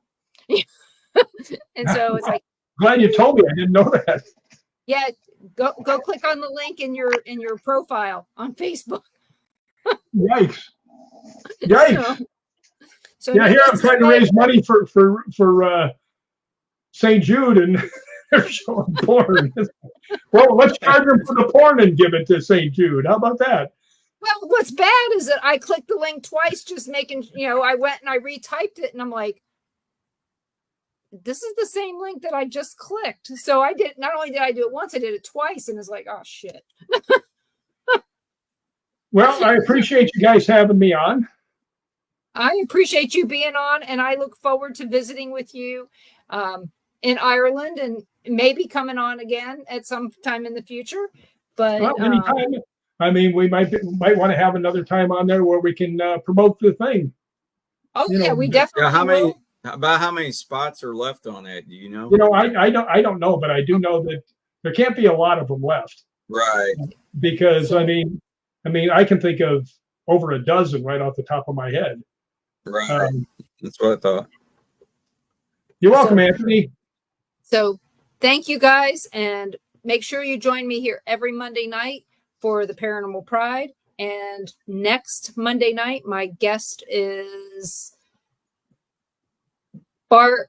And so it's like, glad you told me. I didn't know that. Yeah, go click on the link in your profile on Facebook. Yikes. So yeah, here I'm trying to raise money for St. Jude, and they're showing porn. Well, let's charge them for the porn and give it to St. Jude. How about that? Well, what's bad is that I clicked the link twice, just making, I went and I retyped it, and I'm like, this is the same link that I just clicked. So not only did I do it once, I did it twice, and it's like, oh shit. Well, I appreciate you guys having me on. I appreciate you being on, and I look forward to visiting with you in Ireland, and maybe coming on again at some time in the future. But anytime. I mean, we might want to have another time on there where we can promote the thing. Oh yeah, we definitely. Yeah, about how many spots are left on that? Do you know? I don't know, but I do know that there can't be a lot of them left. Right. Because I mean, I can think of over a dozen right off the top of my head. Right. That's what I thought. You're welcome, Anthony. So thank you guys, and make sure you join me here every Monday night for the Paranormal Pride. And next Monday night, my guest is Brett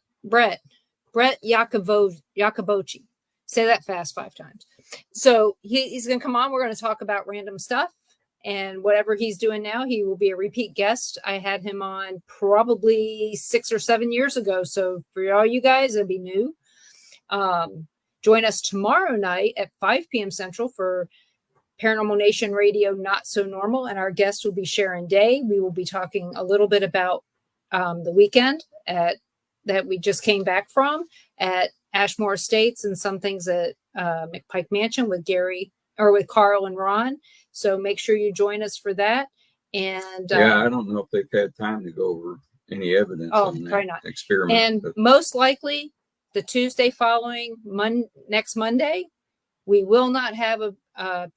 Yacobochi. Say that fast 5 times. So he's going to come on. We're going to talk about random stuff. And whatever he's doing now, he will be a repeat guest. I had him on probably 6 or 7 years ago. So for all you guys, it'll be new. Join us tomorrow night at 5 p.m. Central for Paranormal Nation Radio Not So Normal. And our guest will be Sharon Day. We will be talking a little bit about the weekend that we just came back from at Ashmore Estates, and some things at McPike Mansion with Carl and Ron. So make sure you join us for that. And I don't know if they've had time to go over any evidence on that experiment. And most likely the Tuesday following next Monday, we will not have a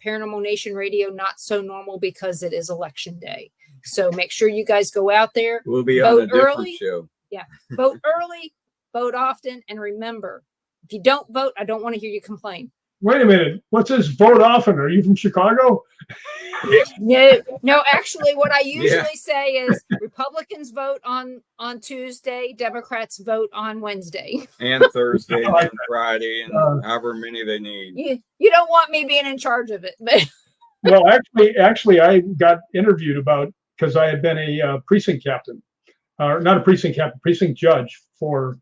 Paranormal Nation Radio Not So Normal because it is election day. So make sure you guys go out there. We'll be on a different show. Yeah. Vote early, vote often. And remember, if you don't vote, I don't want to hear you complain. Wait a minute. What's this vote often? Are you from Chicago? No, actually what I usually say is Republicans vote on Tuesday, Democrats vote on Wednesday. And Thursday and Friday, and however many they need. You don't want me being in charge of it. But well, actually I got interviewed about because I had been a precinct captain, or not a precinct captain, precinct judge on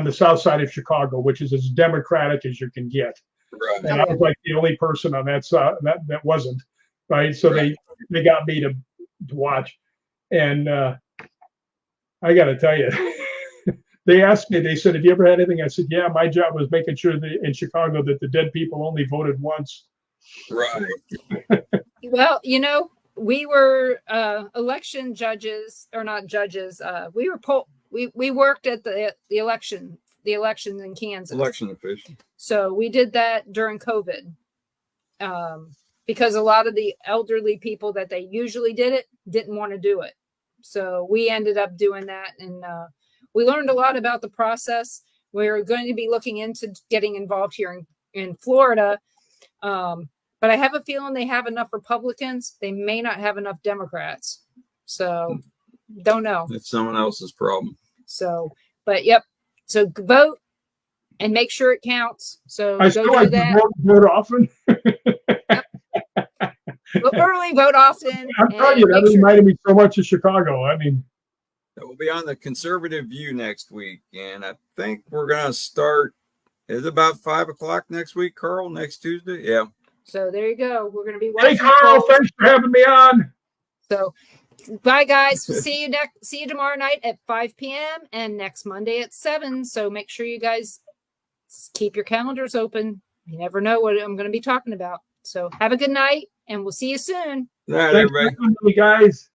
the south side of Chicago, which is as democratic as you can get. Right. And I was like the only person on that side that wasn't, right? So they got me to watch, and I got to tell you, they asked me. They said, "Have you ever had anything?" I said, "Yeah, my job was making sure that in Chicago that the dead people only voted once." Right. Well, we were election judges, or not judges. We were we worked at the elections in Kansas. Election official. So we did that during COVID, because a lot of the elderly people that they usually didn't want to do it. So we ended up doing that, and we learned a lot about the process. We're going to be looking into getting involved here in Florida. But I have a feeling they have enough Republicans. They may not have enough Democrats. So don't know. That's someone else's problem. So, but yep. So vote and make sure it counts. So I still like to vote often. Vote early, vote often. I'm telling you, that reminded me so much of Chicago. I mean, we'll be on the Conservative View next week, and I think we're gonna start. Is it about 5:00 next week, Carl? Next Tuesday? Yeah. So there you go. We're gonna be. Hey, Carl, thanks for having me on. So, bye, guys. See you tomorrow night at 5 p.m. and next Monday at 7. So make sure you guys keep your calendars open. You never know what I'm going to be talking about. So have a good night, and we'll see you soon. All right, Thanks everybody. for having me, guys.